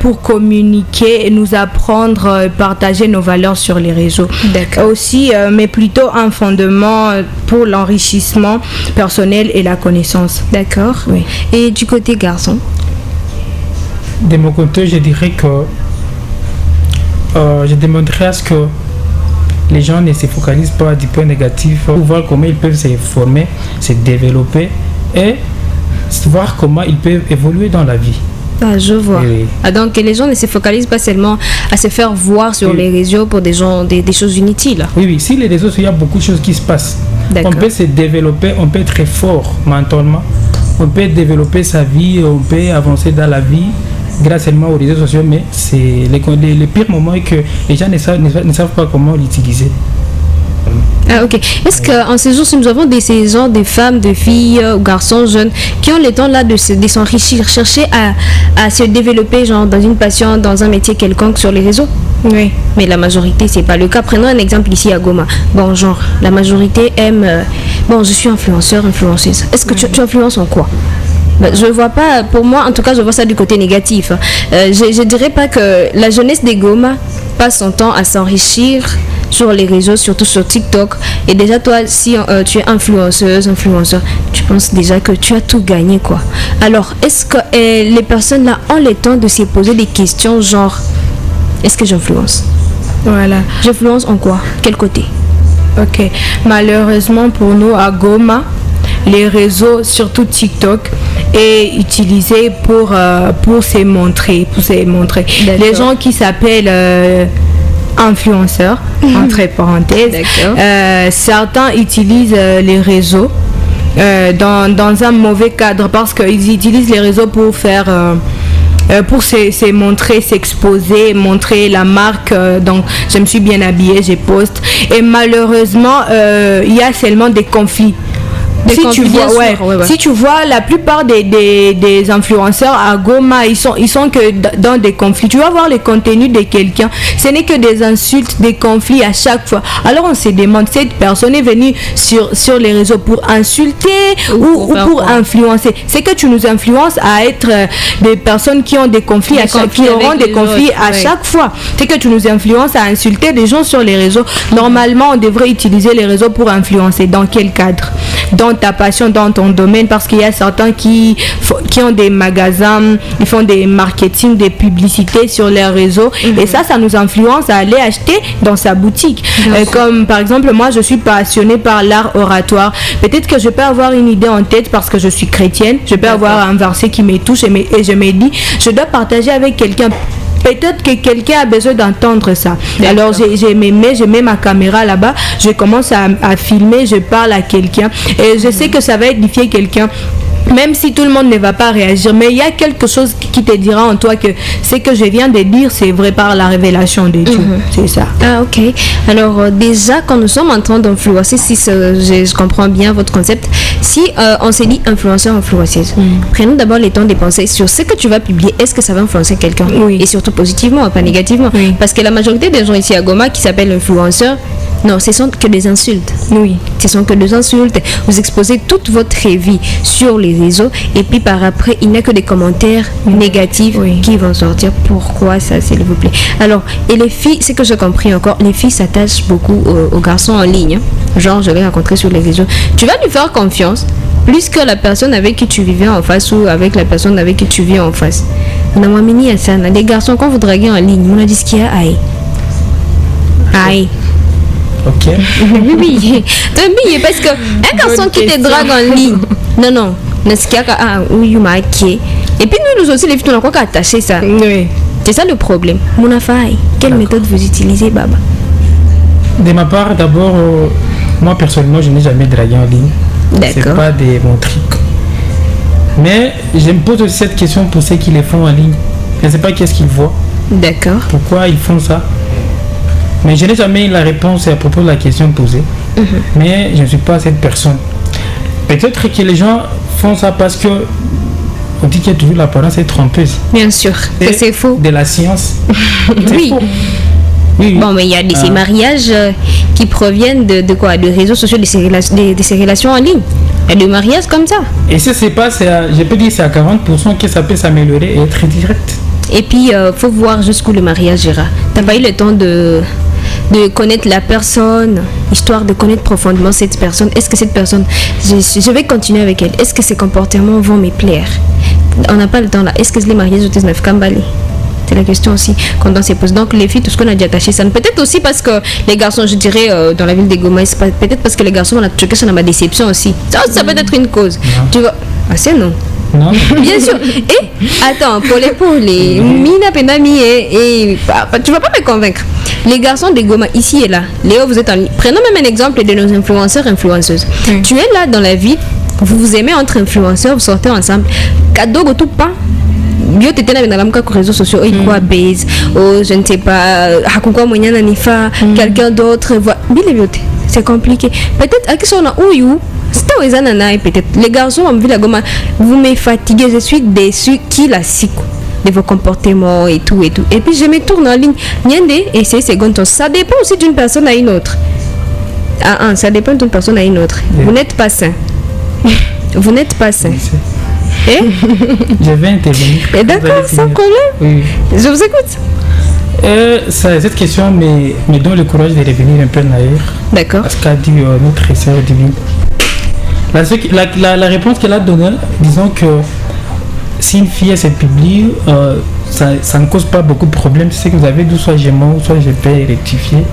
pour communiquer, nous apprendre, partager nos valeurs sur les réseaux. D'accord. Aussi, mais plutôt un fondement pour l'enrichissement personnel et la connaissance. D'accord. Oui. Et du côté garçon? De mon côté, je dirais que je demanderais à ce que les gens ne se focalisent pas du point négatif pour voir comment ils peuvent se former, se développer et voir comment ils peuvent évoluer dans la vie. Ah, je vois. Oui. Ah, donc les gens ne se focalisent pas seulement à se faire voir sur les réseaux pour des choses inutiles. Oui, si les réseaux, il y a beaucoup de choses qui se passent. D'accord. On peut se développer, on peut être fort mentalement, on peut développer sa vie, on peut avancer dans la vie grâce seulement aux réseaux sociaux, mais c'est le pire moment est que les gens ne savent pas comment l'utiliser. Ah, ok. Est-ce qu'en ces jours, si nous avons des saisons, des femmes, des filles, garçons, jeunes, qui ont le temps là de s'enrichir, chercher à se développer genre dans une passion, dans un métier quelconque sur les réseaux? Oui. Mais la majorité, c'est pas le cas. Prenons un exemple ici à Goma. Bon, genre, la majorité aime... bon, je suis influenceur, influenceuse. Est-ce que tu influences en quoi? Je vois pas, pour moi en tout cas je vois ça du côté négatif. Je dirais pas que la jeunesse des Goma passe son temps à s'enrichir sur les réseaux, surtout sur TikTok. Et déjà toi, si tu es influenceuse, influenceur, tu penses déjà que tu as tout gagné quoi. Alors est-ce que les personnes là ont le temps de se poser des questions genre est-ce que j'influence? Voilà. J'influence en quoi? Quel côté? Ok. Malheureusement pour nous à Goma, les réseaux, surtout TikTok, est utilisé pour se montrer. Les gens qui s'appellent influenceurs, entre parenthèses, certains utilisent les réseaux dans un mauvais cadre parce qu'ils utilisent les réseaux pour faire... pour se montrer, s'exposer, montrer la marque. Donc, je me suis bien habillée, je poste. Et malheureusement, il y a seulement des conflits. Si tu vois la plupart des influenceurs à Goma, ils sont que dans des conflits. Tu vas voir les contenus de quelqu'un, ce n'est que des insultes, des conflits à chaque fois. Alors on se demande, cette personne est venue sur les réseaux pour insulter ou pour influencer. C'est que tu nous influences à être des personnes qui ont des conflits, qui auront des conflits à chaque fois. C'est que tu nous influences à insulter des gens sur les réseaux. Normalement, on devrait utiliser les réseaux pour influencer. Dans quel cadre? Dans ta passion, dans ton domaine, parce qu'il y a certains qui ont des magasins, ils font des marketing, des publicités sur les réseaux, et ça nous influence à aller acheter dans sa boutique. Comme par exemple, moi je suis passionnée par l'art oratoire. Peut-être que je peux avoir une idée en tête parce que je suis chrétienne, je peux avoir un verset qui me touche et je me dis, je dois partager avec quelqu'un. Peut-être que quelqu'un a besoin d'entendre ça. Alors, je mets ma caméra là-bas, je commence à filmer, je parle à quelqu'un et je sais que ça va édifier quelqu'un. Même si tout le monde ne va pas réagir, mais il y a quelque chose qui te dira en toi que ce que je viens de dire, c'est vrai par la révélation de Dieu. C'est ça. Ah, ok. Alors, déjà, quand nous sommes en train d'influencer, si je comprends bien votre concept, si on s'est dit influenceur, influenceuse, prenons d'abord le temps de penser sur ce que tu vas publier. Est-ce que ça va influencer quelqu'un? Et surtout positivement, pas négativement. Parce que la majorité des gens ici à Goma qui s'appellent influenceurs, non, ce sont que des insultes. Oui. Ce sont que des insultes. Vous exposez toute votre vie sur les réseaux et puis par après, il n'y a que des commentaires négatifs qui vont sortir. Pourquoi ça, s'il vous plaît? Alors, et les filles, c'est que j'ai compris encore, les filles s'attachent beaucoup aux garçons en ligne. Genre, je l'ai rencontré sur les réseaux. Tu vas lui faire confiance plus que la personne avec qui tu vivais en face ou avec la personne avec qui tu vis en face. Les garçons, quand vous draguez en ligne, on a dit ce qu'il y a. Aïe. Ok. Oui. Parce que un garçon qui te drague en ligne, non. Et puis nous aussi, les filles, on a encore attaché ça. Oui. C'est ça le problème. Mounafai, quelle méthode vous utilisez, Baba? De ma part, d'abord, moi personnellement, je n'ai jamais dragué en ligne. D'accord. C'est pas mon truc. Mais je me pose aussi cette question pour ceux qui les font en ligne. Je ne sais pas qu'est-ce qu'ils voient. D'accord. Pourquoi ils font ça? Mais je n'ai jamais eu la réponse à propos de la question posée. Mais je ne suis pas cette personne. Peut-être que les gens font ça parce que on dit qu'il y a toujours l'apparence est trompeuse. Bien sûr, que c'est faux. De la science. Oui. Faux. Oui. Bon, mais il y a ces mariages qui proviennent de quoi? De réseaux sociaux, de ces relations en ligne. Il y a des mariages comme ça. Et ça, c'est pas, je peux dire c'est à 40% que ça peut s'améliorer et être direct. Et puis, faut voir jusqu'où le mariage ira. Tu n'as pas eu le temps de connaître la personne, histoire de connaître profondément cette personne. Est-ce que cette personne, je vais continuer avec elle. Est-ce que ses comportements vont me plaire? On n'a pas le temps là. Est-ce que les mariages au 19 Kambali? C'est la question aussi qu'on doit se poser. Donc les filles, tout ce qu'on a déjà attaché, ça peut-être aussi parce que les garçons, je dirais, dans la ville de Goma, peut-être parce que les garçons, on a choqué sur ma déception aussi. Ça peut être une cause. Non. Tu vois? Ah, c'est non. Non. Bien sûr. Et attends, pour les Mina Penami et tu vas pas me convaincre. Les garçons de Goma, ici et là, Léo, vous êtes en ligne. Prenons même un exemple de nos influenceurs, influenceuses. Tu es là dans la vie, vous vous aimez entre influenceurs, vous sortez ensemble. Cadeau, tout pas. Bio t'étais là dans les réseaux sociaux, quoi base, je ne sais pas, quelqu'un d'autre, c'est compliqué. Peut-être à qui sont là où c'était aux anana peut-être les garçons ont vu la gomme, vous me fatiguez, je suis déçu qui la sico. de vos comportements et tout. Et puis je me tourne en ligne. Niende et c'est secondes. Ça dépend aussi d'une personne à une autre. Ça dépend d'une personne à une autre. Vous n'êtes pas sain. Vous n'êtes pas sain. Je vais intervenir. Et d'accord, sans problème. Oui. Je vous écoute. Cette question me donne le courage de revenir un peu en arrière. D'accord. Parce qu'a dit notre sœur divine. La réponse qu'elle a donnée, disons que si une fille se publie, ça ne cause pas beaucoup de problèmes. C'est que vous avez dit soit je mens, soit je peux rectifier.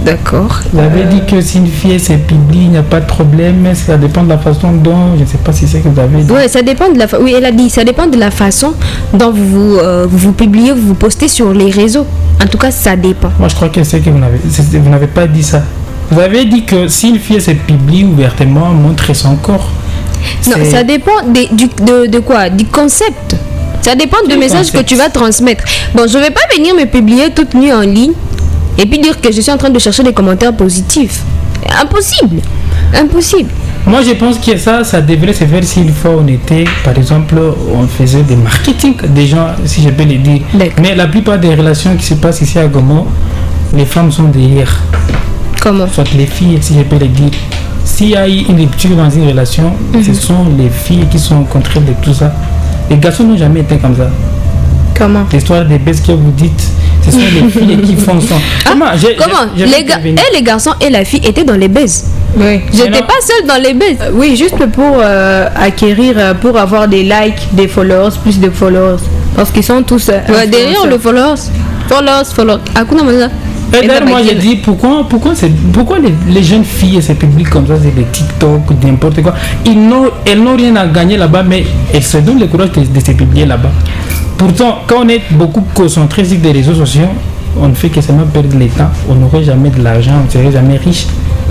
D'accord. Vous avez dit que si une fille se publie, il n'y a pas de problème, mais ça dépend de la façon dont, je ne sais pas si c'est que vous avez dit. Oui, ça dépend de oui, elle a dit, ça dépend de la façon dont vous publiez, vous postez sur les réseaux. En tout cas, ça dépend. Moi, je crois que c'est que vous n'avez pas dit ça. Vous avez dit que si une fille se publie ouvertement, montre son corps. Non, ça dépend de quoi? Du concept. Ça dépend du message que tu vas transmettre. Bon, je ne vais pas venir me publier toute nue en ligne et puis dire que je suis en train de chercher des commentaires positifs. Impossible. Impossible. Moi, je pense que ça devrait se faire si une fois on était, par exemple, on faisait des marketing des gens, si je peux le dire. Mais la plupart des relations qui se passent ici à Goma, les femmes sont derrière. Comment? Soit les filles, si je peux le dire. S'il y a eu une rupture dans une relation, ce sont les filles qui sont contre de tout ça. Les garçons n'ont jamais été comme ça. Comment? L'histoire des baises que vous dites, ce sont les filles qui font ça. Comment? Les garçons et la fille étaient dans les baises. Oui. J'étais pas seule dans les baises. Oui, juste pour acquérir, pour avoir des likes, des followers, plus de followers. Parce qu'ils sont tous. Derrière le followers. Akuna Maza. Et d'ailleurs, moi j'ai dit pourquoi les jeunes filles se publient comme ça, c'est des TikTok, n'importe quoi. Elles n'ont rien à gagner là-bas, mais elles se donnent le courage de se publier là-bas. Pourtant, quand on est beaucoup concentré sur des réseaux sociaux, on ne fait que seulement perdre le temps. On n'aurait jamais de l'argent, on ne serait jamais riche.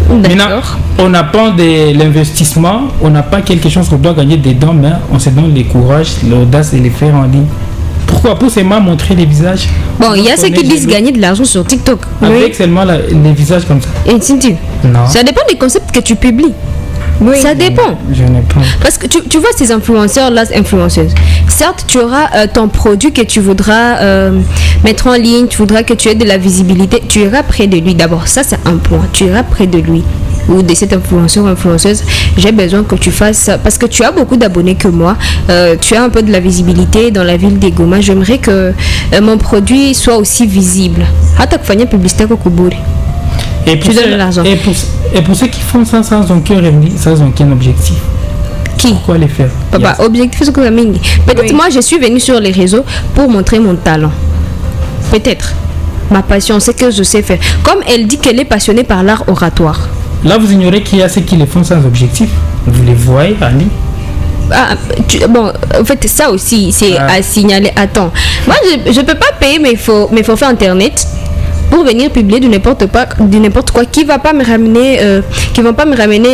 Maintenant, on n'a pas de l'investissement, on n'a pas quelque chose qu'on doit gagner dedans, mais on se donne le courage, l'audace de les faire en ligne. Pourquoi? Pour seulement montrer les visages. Bon, il y a ceux qui disent gagner de l'argent sur TikTok. Avec seulement les visages comme ça. Et non. Ça dépend des concepts que tu publies. Oui. Ça dépend. Je n'ai pas. Parce que tu vois ces influenceurs-là, influenceuses. Certes, tu auras ton produit que tu voudras mettre en ligne, tu voudras que tu aies de la visibilité. Tu iras près de lui d'abord. Ça, c'est un point. Tu iras près de lui ou de cet influenceur ou influenceuse. J'ai besoin que tu fasses ça parce que tu as beaucoup d'abonnés que moi. Tu as un peu de la visibilité dans la ville des Goma. J'aimerais que mon produit soit aussi visible. Publicité et pour ceux qui font ça sans aucun revenu, sans aucun objectif. Qui? Pourquoi les faire? Papa, objectif, c'est quoi? Peut-être moi, je suis venue sur les réseaux pour montrer mon talent. Peut-être. Ma passion, c'est que je sais faire. Comme elle dit qu'elle est passionnée par l'art oratoire. Là, vous ignorez qu'il y a ceux qui les font sans objectif. Vous les voyez, Annie? Bon, en fait, ça aussi, c'est à signaler. Attends, moi, je peux pas payer mes forfaits internet pour venir publier du n'importe quoi qui va pas me ramener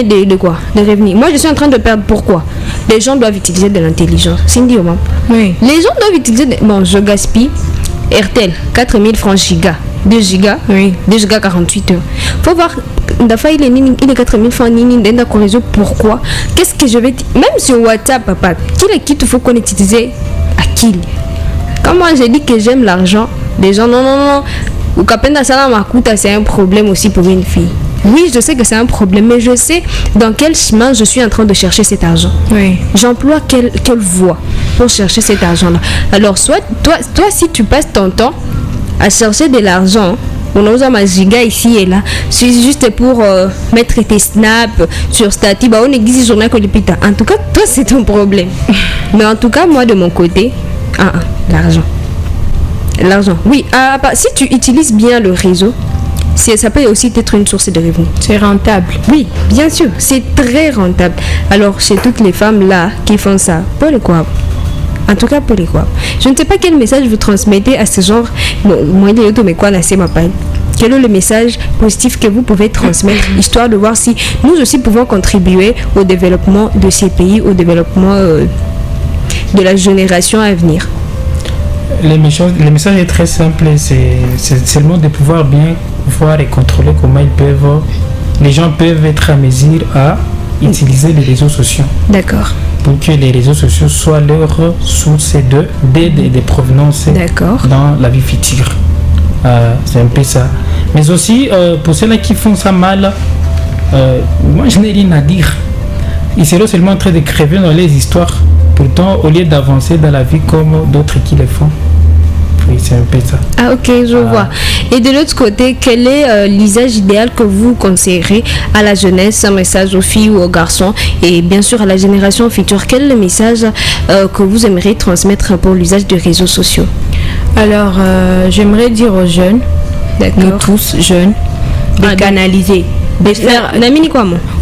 de quoi, de revenus. Moi, je suis en train de perdre. Pourquoi? Les gens doivent utiliser de l'intelligence. Cindy, oui. Les gens doivent utiliser bon, je gaspille RTL 4000 francs giga 2 gigas, oui, 2 gigas 48 heures. Faut voir, il est 4000 francs, pourquoi? Qu'est-ce que je vais dire? Même sur WhatsApp, papa, qui te faut qu'on utilise à qui? Quand moi j'ai dit que j'aime l'argent, les gens, non. Ou qu'après ça, c'est un problème aussi pour une fille. Oui, je sais que c'est un problème, mais je sais dans quel chemin je suis en train de chercher cet argent. Oui. J'emploie quelle voie pour chercher cet argent-là. Alors, soit toi, si tu passes ton temps à chercher de l'argent, on a ma giga ici et là, c'est juste pour mettre tes snaps sur statut, on exige journal que en tout cas, toi, c'est ton problème. Mais en tout cas, moi, de mon côté, l'argent. Oui, si tu utilises bien le réseau, ça peut aussi être une source de revenus. C'est rentable. Oui, bien sûr, c'est très rentable. Alors, chez toutes les femmes là qui font ça, pour les quoi? En tout cas, pour les quoi? Je ne sais pas quel message vous transmettez à ce genre. Quel est le message positif que vous pouvez transmettre, histoire de voir si nous aussi pouvons contribuer au développement de ces pays, au développement de la génération à venir? Le message est très simple, c'est seulement de pouvoir bien voir et contrôler comment les gens peuvent être à mesure à utiliser les réseaux sociaux. D'accord. Pour que les réseaux sociaux soient leur source d'aide et de provenance dans la vie future. C'est un peu ça. Mais aussi, pour ceux-là qui font ça mal, moi je n'ai rien à dire. Ils seront seulement en train de crever dans les histoires. Pourtant, au lieu d'avancer dans la vie comme d'autres qui le font. Oui, c'est un peu ça. Ah ok, je vois. Et de l'autre côté, quel est l'usage idéal que vous conseillerez à la jeunesse, un message aux filles ou aux garçons et bien sûr à la génération future? Quel est le message que vous aimeriez transmettre pour l'usage des réseaux sociaux? Alors, j'aimerais dire aux jeunes, nous tous jeunes, de canaliser. De faire...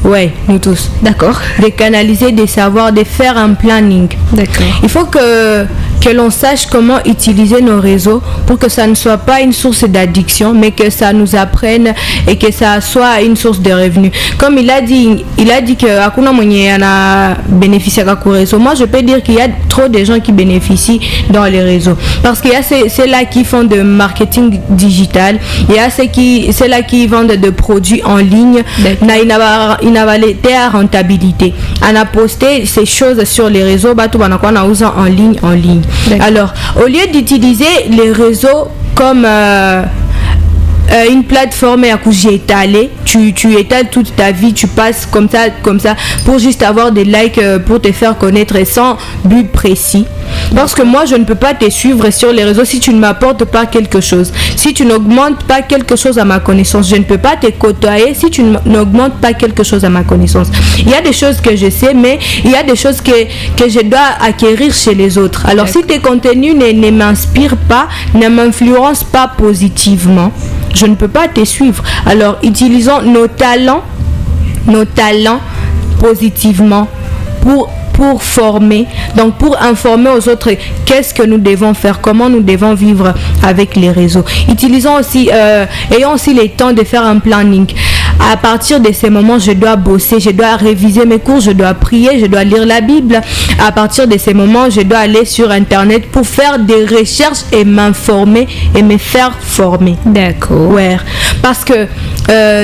Ouais, nous tous. D'accord. De canaliser, de savoir, de faire un planning. D'accord. Il faut que l'on sache comment utiliser nos réseaux pour que ça ne soit pas une source d'addiction, mais que ça nous apprenne et que ça soit une source de revenus. Comme il a dit que hakuna mwenye ana bénéficié à réseau. Moi, je peux dire qu'il y a trop de gens qui bénéficient dans les réseaux. Parce qu'il y a ceux-là qui font de marketing digital, il y a ceux-là qui vendent de produits en ligne, invalidité à rentabilité. On a posté ces choses sur les réseaux, en ligne. Alors, au lieu d'utiliser les réseaux comme une plateforme à coup j'ai étalé, tu étales toute ta vie, tu passes comme ça pour juste avoir des likes, pour te faire connaître sans but précis. Parce que moi je ne peux pas te suivre sur les réseaux si tu ne m'apportes pas quelque chose, si tu n'augmentes pas quelque chose à ma connaissance. Je ne peux pas te côtoyer si tu n'augmentes pas quelque chose à ma connaissance. Il y a des choses que je sais, mais il y a des choses que je dois acquérir chez les autres. Alors si tes contenus ne m'inspirent pas, ne m'influencent pas positivement, je ne peux pas te suivre. Alors utilisons nos talents positivement pour former, donc pour informer aux autres qu'est-ce que nous devons faire, comment nous devons vivre avec les réseaux. Utilisons aussi, ayons aussi le temps de faire un planning. À partir de ces moments, je dois bosser, je dois réviser mes cours, je dois prier, je dois lire la Bible. À partir de ces moments, je dois aller sur Internet pour faire des recherches et m'informer et me faire former. D'accord. Ouais. Parce que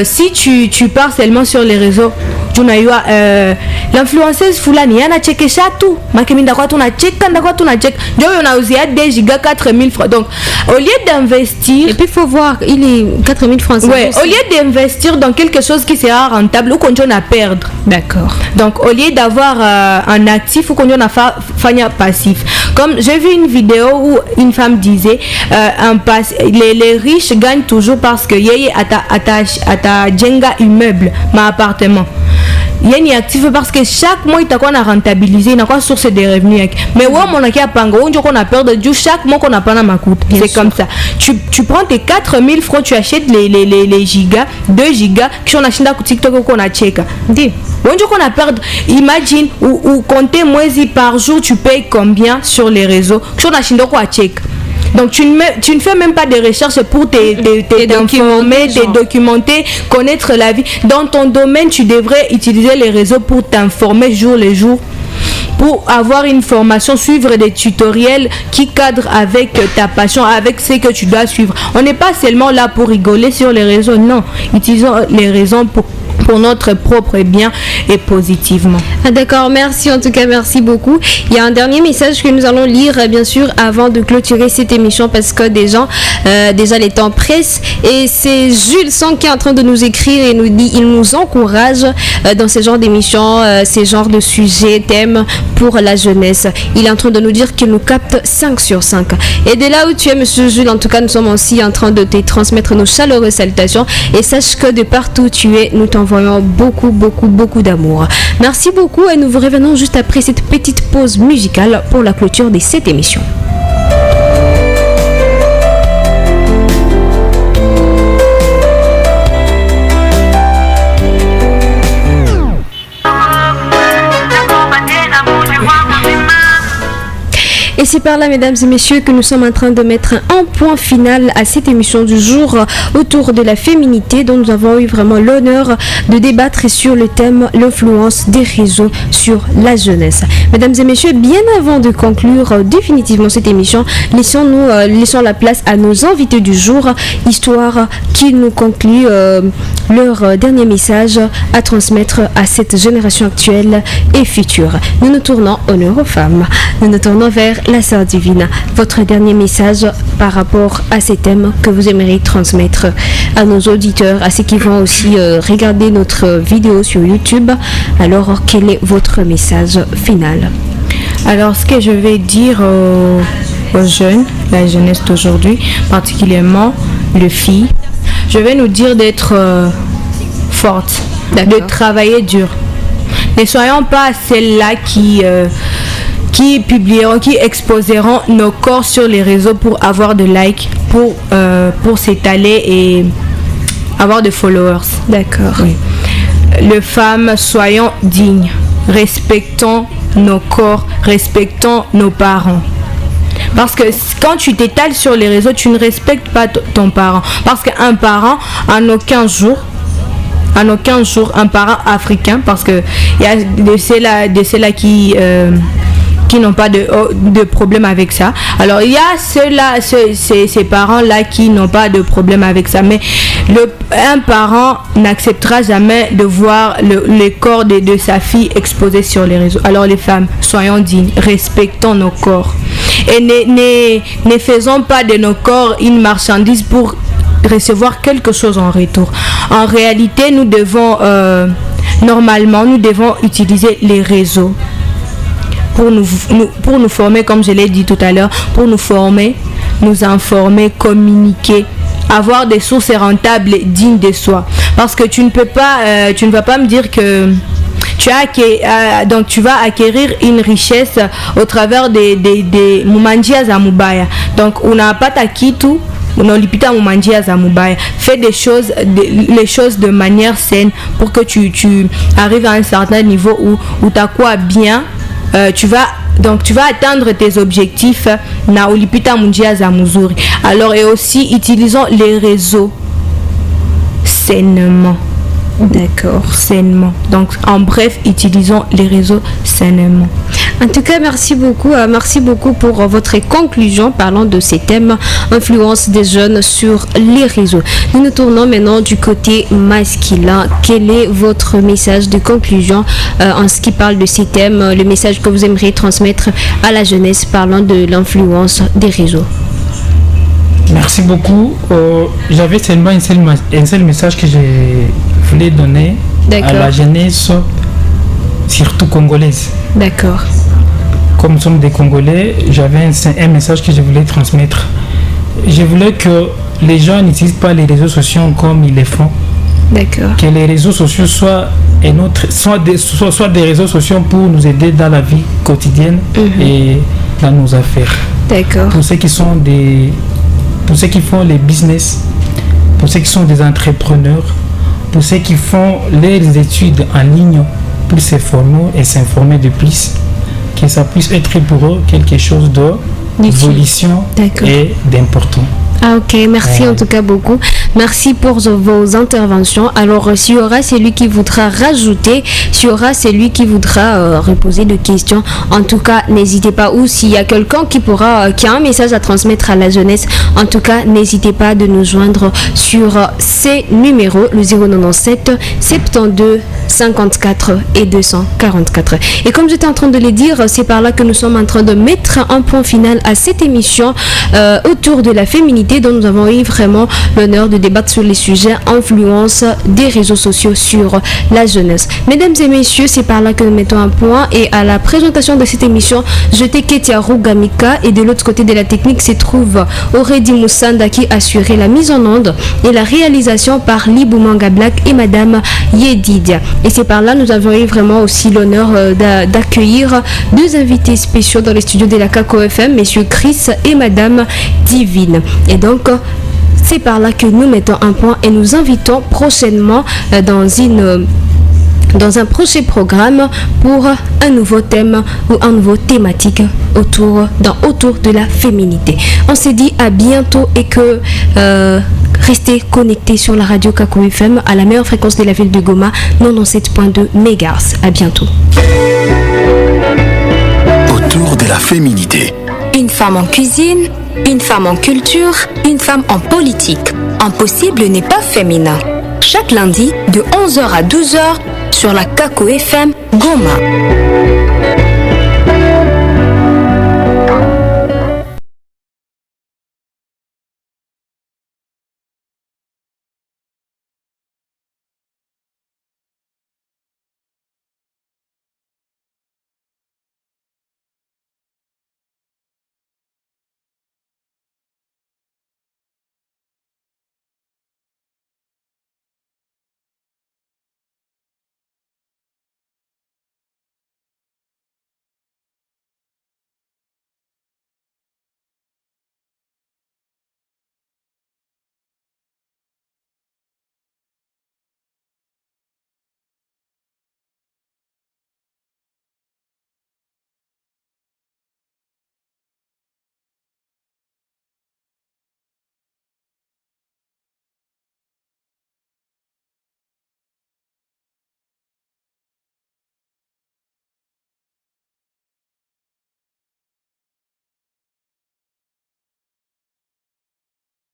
si tu pars seulement sur les réseaux, tu n'as eu l'influenceuse fulani yana chekesha tout makeminda kwa tunacheka ndakwa tunacheka ndio unauzia 2 giga 4000 francs. Donc au lieu d'investir, et puis il faut voir, il est 4000 francs. Ouais, au lieu d'investir dans quelque chose qui sera rentable ou qu'on a perdre. D'accord. Donc au lieu d'avoir un actif ou qu'on a fanya passif. Comme j'ai vu une vidéo où une femme disait les riches gagnent toujours parce que yeye ata jenga immeuble ma appartement. Yeni actif parce que chaque mois il t'a quoi na rentabiliser, il a quoi source de revenus. Mais ouais mon aki a panga, on dit qu'on a perdre du chaque mois qu'on a pas na ma coûte. C'est comme ça. Tu prends tes 4000 francs, tu achètes les gigas, 2 gigas qui sont achetés sur TikTok qu'on a check. Dis, on dit qu'on a perdre. Imagine ou compter moisi par jour, tu payes combien sur les réseaux qui sont achetés qu'on a check. Donc tu ne fais même pas de recherches pour t'informer, te documenter, connaître la vie. Dans ton domaine, tu devrais utiliser les réseaux pour t'informer jour le jour, pour avoir une formation, suivre des tutoriels qui cadrent avec ta passion, avec ce que tu dois suivre. On n'est pas seulement là pour rigoler sur les réseaux, non. Utilisons les réseaux pour notre propre bien et positivement. Ah, d'accord, merci, en tout cas merci beaucoup. Il y a un dernier message que nous allons lire bien sûr avant de clôturer cette émission parce que déjà les temps pressent et c'est Jules Sang qui est en train de nous écrire et nous dit, il nous encourage dans ce genre d'émission, ces genres de sujets, thèmes pour la jeunesse. Il est en train de nous dire qu'il nous capte 5 sur 5. Et de là où tu es monsieur Jules, en tout cas nous sommes aussi en train de te transmettre nos chaleureuses salutations et sache que de partout où tu es, nous t'envoyons beaucoup d'amour. Merci beaucoup et nous vous revenons juste après cette petite pause musicale pour la clôture de cette émission. Et c'est par là, mesdames et messieurs, que nous sommes en train de mettre un point final à cette émission du jour autour de la féminité, dont nous avons eu vraiment l'honneur de débattre sur le thème l'influence des réseaux sur la jeunesse. Mesdames et messieurs, bien avant de conclure définitivement cette émission, laissons la place à nos invités du jour, histoire qu'ils nous concluent leur dernier message à transmettre à cette génération actuelle et future. Nous nous tournons honneur aux femmes. Nous nous tournons vers la sœur divine. Votre dernier message par rapport à ces thèmes que vous aimeriez transmettre à nos auditeurs, à ceux qui vont aussi regarder notre vidéo sur YouTube. Alors, quel est votre message final? Alors, ce que je vais dire aux jeunes, la jeunesse d'aujourd'hui, particulièrement les filles, je vais nous dire d'être fortes, de travailler dur. Ne soyons pas celles-là qui publieront, qui exposeront nos corps sur les réseaux pour avoir de likes, pour s'étaler et avoir de followers. D'accord. Oui. Les femmes, soyons dignes, respectons nos corps, respectons nos parents. Parce que quand tu t'étales sur les réseaux, tu ne respectes pas ton parent. Parce qu'un parent, en aucun jour, un parent africain, parce qu'il y a de ceux-là qui n'ont pas de problème avec ça. Alors il y a ces parents-là qui n'ont pas de problème avec ça. Mais un parent n'acceptera jamais de voir le corps de sa fille exposé sur les réseaux. Alors les femmes, soyons dignes, respectons nos corps. Et ne faisons pas de nos corps une marchandise pour recevoir quelque chose en retour. En réalité, nous devons utiliser les réseaux pour nous former, comme je l'ai dit tout à l'heure, pour nous former, nous informer, communiquer, avoir des sources rentables dignes de soi. Parce que tu ne vas pas me dire que tu vas acquérir une richesse au travers des mumanjia za mubaya. Donc on n'a pas takitu, on olipita mumanjia za mubaya. Fais les choses de manière saine pour que tu arrives à un certain niveau où tu as quoi bien. Tu vas atteindre tes objectifs na olipita munjia za muzuri. Alors et aussi utilisons les réseaux sainement. D'accord. Sainement. Donc en bref, utilisons les réseaux sainement. En tout cas, merci beaucoup pour votre conclusion parlant de ces thèmes influence des jeunes sur les réseaux. Nous nous tournons maintenant du côté masculin. Quel est votre message de conclusion en ce qui parle de ces thèmes, le message que vous aimeriez transmettre à la jeunesse parlant de l'influence des réseaux? Merci beaucoup. J'avais seulement un seul message que je voulais donner à la jeunesse, surtout congolaise. D'accord. Comme nous sommes des Congolais, j'avais un message que je voulais transmettre. Je voulais que les gens n'utilisent pas les réseaux sociaux comme ils le font. D'accord. Que les réseaux sociaux soient des réseaux sociaux pour nous aider dans la vie quotidienne et dans nos affaires. D'accord. Pour ceux qui font les business, pour ceux qui sont des entrepreneurs, pour ceux qui font les études en ligne pour se former et s'informer de plus, que ça puisse être pour eux quelque chose d'évolution et d'important. Ah ok, merci en tout cas beaucoup. Merci pour vos interventions. Alors s'il y aura celui qui voudra rajouter, s'il y aura celui qui voudra reposer des questions, en tout cas n'hésitez pas. Ou s'il y a quelqu'un qui a un message à transmettre à la jeunesse, en tout cas n'hésitez pas de nous joindre sur ces numéros, le 097 72 54 et 244. Et comme j'étais en train de le dire, c'est par là que nous sommes en train de mettre un point final à cette émission autour de la féminité, dont nous avons eu vraiment l'honneur de débattre sur les sujets influence des réseaux sociaux sur la jeunesse. Mesdames et messieurs, c'est par là que nous mettons un point, et à la présentation de cette émission, je t'ai Ketia Rugamika, et de l'autre côté de la technique se trouve Aurédi Moussanda qui assurait la mise en onde et la réalisation par Libou Manga Black et Madame Yedidia. Et c'est par là nous avons eu vraiment aussi l'honneur d'accueillir deux invités spéciaux dans les studios de la Kako FM, messieurs Chris et Madame Divine. Et donc c'est par là que nous mettons un point et nous invitons prochainement dans dans un prochain programme pour un nouveau thème ou un nouveau thématique autour de la féminité. On s'est dit à bientôt et que restez connectés sur la radio Kakou FM à la meilleure fréquence de la ville de Goma, 97.2 MHz. À bientôt. Autour de la féminité. Une femme en cuisine, une femme en culture, une femme en politique. Impossible n'est pas féminin. Chaque lundi de 11h à 12h sur la Kakou FM Goma.